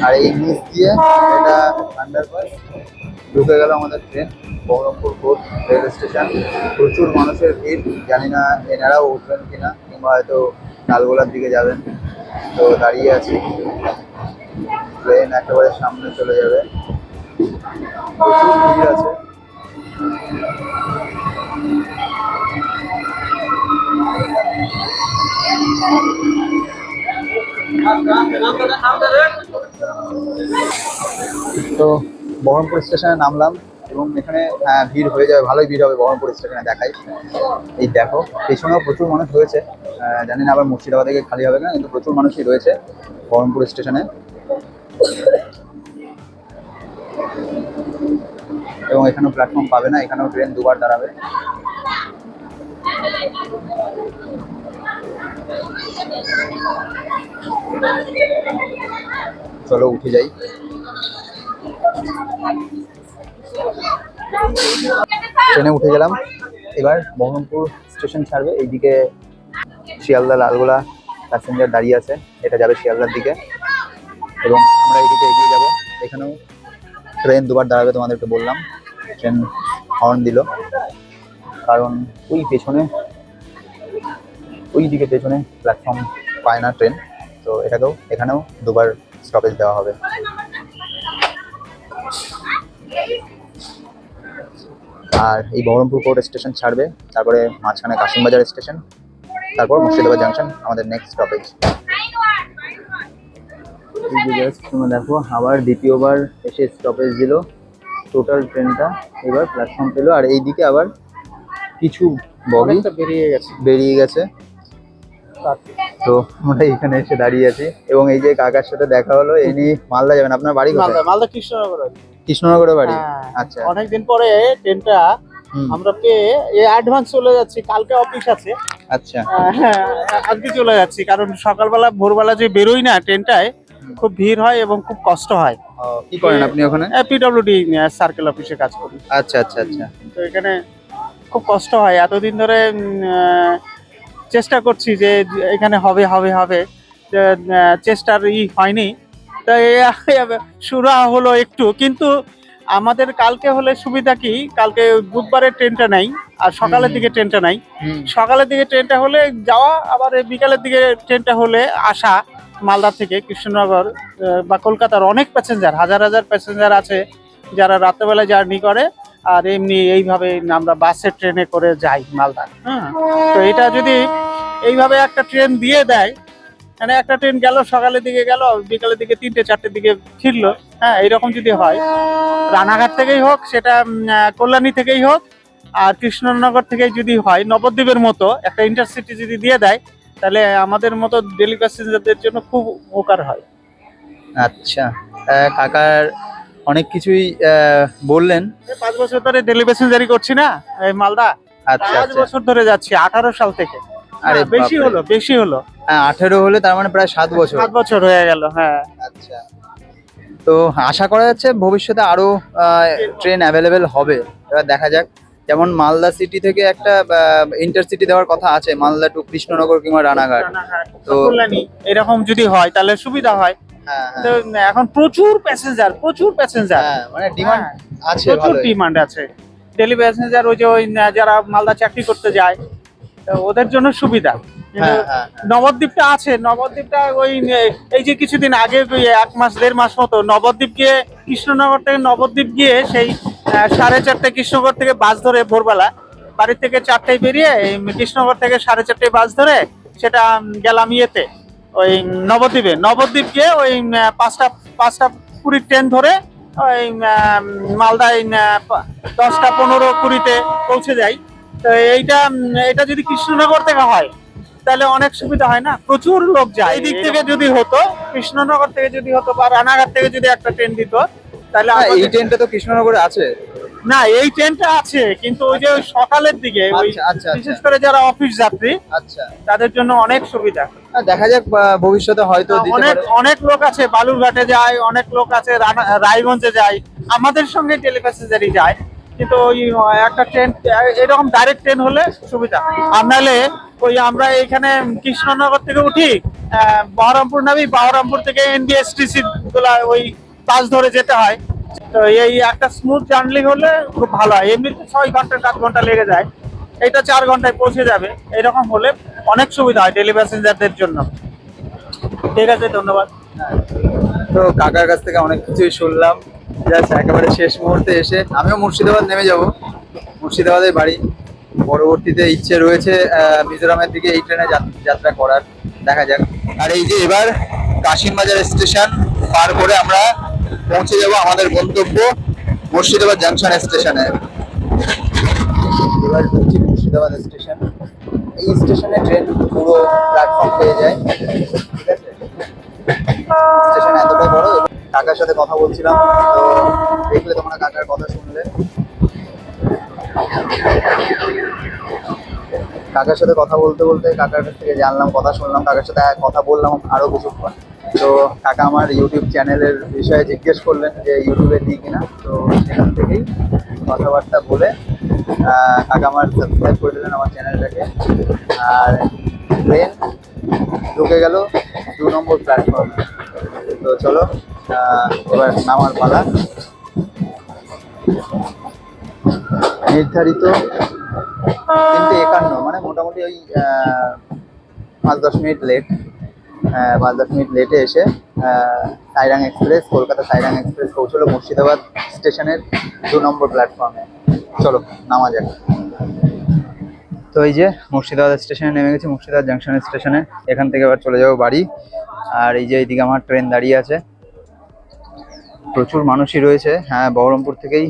আর এই নিচ দিয়ে এটা আন্ডারপাস, ঢুকে গেল আমাদের train Baharampur court rail station. প্রচুর মানুষের ভিড়, জানি না এনারাও উঠবেন কিনা, কিংবা হয়তো লালগোলার দিকে যাবেন। তো দাঁড়িয়ে আছি, ট্রেন একেবারে সামনে চলে যাবে, প্রচুর ভিড় আছে। তো বহরমপুর স্টেশনে নামলাম এবং এখানে ভিড় হয়ে যাবে, ভালোই ভিড় হবে বহরমপুর স্টেশনে। দেখাই, এই দেখো পেছনেও প্রচুর মানুষ রয়েছে। জানি না আবার মুর্শিদাবাদ থেকে খালি হবে না, কিন্তু প্রচুর মানুষই রয়েছে বহরমপুর স্টেশনে। এবং এখানেও প্ল্যাটফর্ম পাবে না, এখানেও ট্রেন দুবার দাঁড়াবে। চলো উঠে যাই। ট্রেনে উঠে গেলাম, এবার বহরমপুর স্টেশন ছাড়বে। এইদিকে শিয়ালদা লালগোলা প্যাসেঞ্জার দাঁড়িয়ে আছে, এটা যাবে শিয়ালদার দিকে এবং আমরা এইদিকে এগিয়ে যাব। এখানেও ট্রেন দুবার দাঁড়াবে, তোমাদেরকে বললাম। ট্রেন হর্ন দিল, কারণ ওই পেছনে, ওই দিকে পেছনে প্ল্যাটফর্ম পায় না ট্রেন, তো এখানেও দুবার স্টপেজ দেওয়া হবে। আর এই বহরমপুর কোর্ট স্টেশন ছাড়বে, তারপরে মাঝখানে কাশিমবাজার স্টেশন, তারপর মুর্শিদাবাদ জাংশন আমাদের নেক্সট স্টপেজ। তোমরা দেখো আবার দ্বিতীয়বার এসে স্টপেজ দিল। টোটাল ট্রেনটা এবার প্ল্যাটফর্ম পেলো, আর এইদিকে আবার কিছু বগি বেরিয়ে গেছে। তো আমরা এখানে এসে দাঁড়িয়ে আছি এবং এই যে কাকার সাথে দেখা হলো, ইনি মালদা যাবেন। আপনার বাড়ি কোথায়? মালদা কৃষ্ণনগর। কৃষ্ণনগরে বাড়ি। আচ্ছা, অনেকদিন পরে ট্রেনটা আমরা পেয়ে অ্যাডভান্স চলে যাচ্ছি, কালকে অফিস আছে। আচ্ছা, হ্যাঁ আজকে চলে যাচ্ছি, কারণ সকালবেলা ভোরবেলা যে বেরোই না ট্রেনটায়, খুব ভিড় হয় এবং খুব কষ্ট হয়। কি করেন আপনি ওখানে? পিডব্লিউডি সার্কেল অফিসে কাজ করি। আচ্ছা আচ্ছা আচ্ছা। তো এখানে খুব কষ্ট হয়, এতদিন ধরে চেষ্টা করছি যে এখানে হবে হবে হবে, চেষ্টার হয়নি। তাই শুরু হলো একটু, কিন্তু আমাদের কালকে হলে সুবিধা কি, কালকে বুধবারের ট্রেনটা নাই আর সকালের দিকে ট্রেনটা নাই। সকালের দিকে ট্রেনটা হলে যাওয়া, আবার বিকালের দিকে ট্রেনটা হলে আসা। মালদা থেকে কৃষ্ণনগর বা কলকাতার অনেক প্যাসেঞ্জার, হাজার হাজার প্যাসেঞ্জার আছে যারা রাত্রেবেলা জার্নি করে, আর এমনি এইভাবে আমরা বাসে ট্রেনে করে যাই মালদা। হ্যাঁ, তো এটা যদি এইভাবে একটা ট্রেন দিয়ে দেয়, মানে একটা ট্রেন গেল সকালের দিকে, গেল বিকালের দিকে 3টে 4টের দিকে ফিরলো, হ্যাঁ এইরকম যদি হয়, রানাঘাট থেকেই হোক, সেটা কল্যাণী থেকেই হোক, আর কৃষ্ণনগর থেকেই যদি হয়, নবদ্বীপের মতো একটা ইন্টারসিটি যদি দিয়ে দেয়, তাহলে আমাদের মতো ডেলি প্যাসেঞ্জারদের জন্য খুব উপকার হয়। আচ্ছা, কাকার অনেক কিছুই বললেন। 5 বছর ধরে ডেলি প্যাসেঞ্জারি করছি না এই মালদা। আচ্ছা, 5 বছর ধরে যাচ্ছি, 18 সাল থেকে। আরে বেশি হলো। হ্যাঁ, 18 হলে তার মানে প্রায় 7 বছর। 7 বছর হয়ে গেল। হ্যাঁ, আচ্ছা, তো আশা করা যাচ্ছে ভবিষ্যতে আরো ট্রেন অ্যাভেলেবেল হবে। এবার দেখা যাক, যেমন মালদা সিটি থেকে একটা ইন্টারসিটি দেওয়ার কথা আছে, মালদা টু কৃষ্ণনগর কিংবা রানাঘাট। তো কল্যাণী এরকম যদি হয় তাহলে সুবিধা হয়। হ্যাঁ, তো এখন প্রচুর প্যাসেঞ্জার, মানে ডিমান্ড আছে, প্রচুর ডিমান্ড আছে ডেলি প্যাসেঞ্জার। ওই যে যারা মালদা চাকরি করতে যায়, তো ওদের জন্য সুবিধা। নবদ্বীপটা আছে, নবদ্বীপটা ওই এই যে কিছুদিন আগে 1 মাস 1.5 মাস মতো নবদ্বীপ গিয়ে, কৃষ্ণনগর থেকে নবদ্বীপ গিয়ে সেই 4:30 কৃষ্ণনগর থেকে বাস ধরে ভোরবেলা বাড়ি থেকে 4টায় বেরিয়ে কৃষ্ণনগর থেকে 4:30 বাস ধরে সেটা গেলাম ইয়েতে ওই নবদ্বীপ গিয়ে ওই 5টা 20 ট্রেন ধরে ওই মালদায় 10টা 15-20-তে পৌঁছে যাই। তো এটা যদি কৃষ্ণনগর থেকে হয় তাহলে অনেক সুবিধা হয় না, প্রচুর লোক যায়। এই দিক থেকে যদি হতো, কৃষ্ণনগর থেকে যদি হতো বা রানাঘাট থেকে যদি একটা ট্রেন দিত, তাহলে এই ট্রেনটা তো কৃষ্ণনগরে আছে না। এই ট্রেনটা আছে, কিন্তু ওই যে সকালের দিকে, ওই বিশেষ করে যারা অফিস যাত্রী, আচ্ছা, তাদের জন্য অনেক সুবিধা। দেখা যাক ভবিষ্যতে হয়তো অনেক লোক আছে বালুরঘাটে যায়, অনেক লোক আছে রায়গঞ্জে যায়, আমাদের সঙ্গে ডেলি প্যাসেঞ্জারই যায়। কিন্তু ওই একটা ট্রেন এরকম ডাইরেক্ট ট্রেন হলে সুবিধা। আর নাহলে ওই আমরা এখানে কৃষ্ণনগর থেকে উঠি, বহরমপুর নামি, বহরমপুর থেকে NBSTC গুলা ওই বাস ধরে যেতে হয়। তো এই একটা স্মুথ জার্নি হলে খুব ভালো হয়। এমনিতে 6 ঘন্টা 7 ঘন্টা লেগে যায়, এটা 4 ঘন্টায় পৌঁছে যাবে। এরকম হলে অনেক সুবিধা হয় ডেলি প্যাসেঞ্জারদের জন্য। ঠিক আছে, ধন্যবাদ। তো কাকার কাছ থেকে অনেক কিছুই শুনলাম। জাস্ট একেবারে শেষ মুহূর্তে এসে আমিও মুর্শিদাবাদ নেমে যাব, মুর্শিদাবাদের বাড়ি। পরবর্তীতে ইচ্ছে রয়েছে মিজোরামের দিকে এই ট্রেনে যাত্রা করার, দেখা যাক। আর এই যে এবার কাশিমবাজার স্টেশন পার করে আমরা পৌঁছে যাব আমাদের গন্তব্য মুর্শিদাবাদ জাংশন স্টেশনে। এবার ঢুকছি মুর্শিদাবাদ স্টেশন। এই স্টেশনে ট্রেন পুরো প্ল্যাটফর্ম পেয়ে যায়, ঠিক আছে। স্টেশন এতটাই বড়। কাকার সাথে কথা বলছিলাম, তো দেখলে তোমরা কাকার কথা শুনলে। কাকার সাথে কথা বলতে বলতে কাকার কাছ থেকে জানলাম, কথা শুনলাম, কাকার সাথে কথা বললাম আরো কিছুক্ষণ। তো কাকা আমার ইউটিউব চ্যানেলের বিষয়ে জিজ্ঞেস করলেন যে ইউটিউবে দিই কিনা, তো সেখান থেকেই কথাবার্তা বলে কাকা আমার সাবস্ক্রাইব করে দিলেন আমার চ্যানেলটাকে। আর ট্রেন ঢুকে গেল 2 নম্বর প্ল্যাটফর্ম। তো চলো এবার নামার পালা। নির্ধারিত 3:51, মানে মোটামুটি ওই 5-10 মিনিট লেট। 5-10 মিনিট লেটে এসে সাইরাং এক্সপ্রেস, কলকাতা সাইরাং এক্সপ্রেস পৌঁছলো মুর্শিদাবাদ স্টেশনের 2 নম্বর প্ল্যাটফর্মে। চলো নামা যাক। তো এই যে মুর্শিদাবাদ স্টেশনে নেমে গেছি, মুর্শিদাবাদ জাংশন স্টেশনে। এখান থেকে এবার চলে যাবো বাড়ি। আর এই যে এইদিকে আমার ট্রেন দাঁড়িয়ে আছে, প্রচুর মানুষই রয়েছে। হ্যাঁ, বহরমপুর থেকেই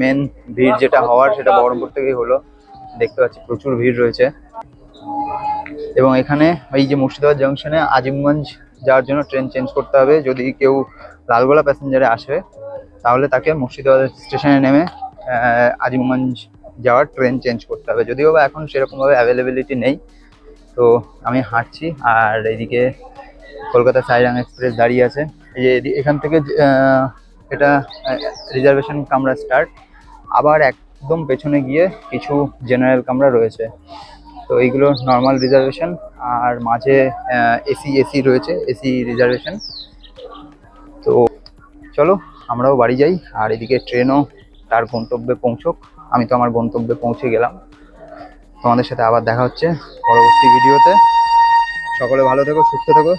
মেন ভিড় যেটা হওয়ার সেটা বহরমপুর থেকেই হলো। দেখতে পাচ্ছি প্রচুর ভিড় রয়েছে। এবং এখানে এই যে মুর্শিদাবাদ জাংশনে আজিমগঞ্জ যাওয়ার জন্য ট্রেন চেঞ্জ করতে হবে। যদি কেউ লালগোলা প্যাসেঞ্জারে আসে তাহলে তাকে মুর্শিদাবাদ স্টেশনে নেমে আজিমগঞ্জ যাওয়ার ট্রেন চেঞ্জ করতে হবে। যদিও বা এখন সেরকমভাবে অ্যাভেলেবিলিটি নেই। তো আমি হাঁটছি, আর এইদিকে কলকাতা সাইরাং এক্সপ্রেস দাঁড়িয়ে আছে। এই যে এখান থেকে এটা রিজার্ভেশন কামরা স্টার্ট। আবার একদম পেছনে গিয়ে কিছু জেনারেল কামরা রয়েছে। তো এইগুলো নর্মাল রিজার্ভেশন, আর মাঝে এসি রয়েছে, এসি রিজার্ভেশন। তো চলো আমরাও বাড়ি যাই, আর এদিকে ট্রেনও তার গন্তব্যে পৌঁছক। আমি তো আমার গন্তব্যে পৌঁছে গেলাম। তোমাদের সাথে আবার দেখা হচ্ছে পরবর্তী ভিডিওতে। সকলে ভালো থেকো, সুস্থ থেকো।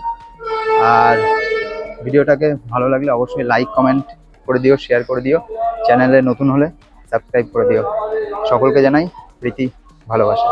আর ভিডিওটাকে ভালো লাগলে অবশ্যই লাইক কমেন্ট করে দিও, শেয়ার করে দিও। চ্যানেলে নতুন হলে সাবস্ক্রাইব করে দিও। সকলকে জানাই প্রীতি, ভালোবাসা।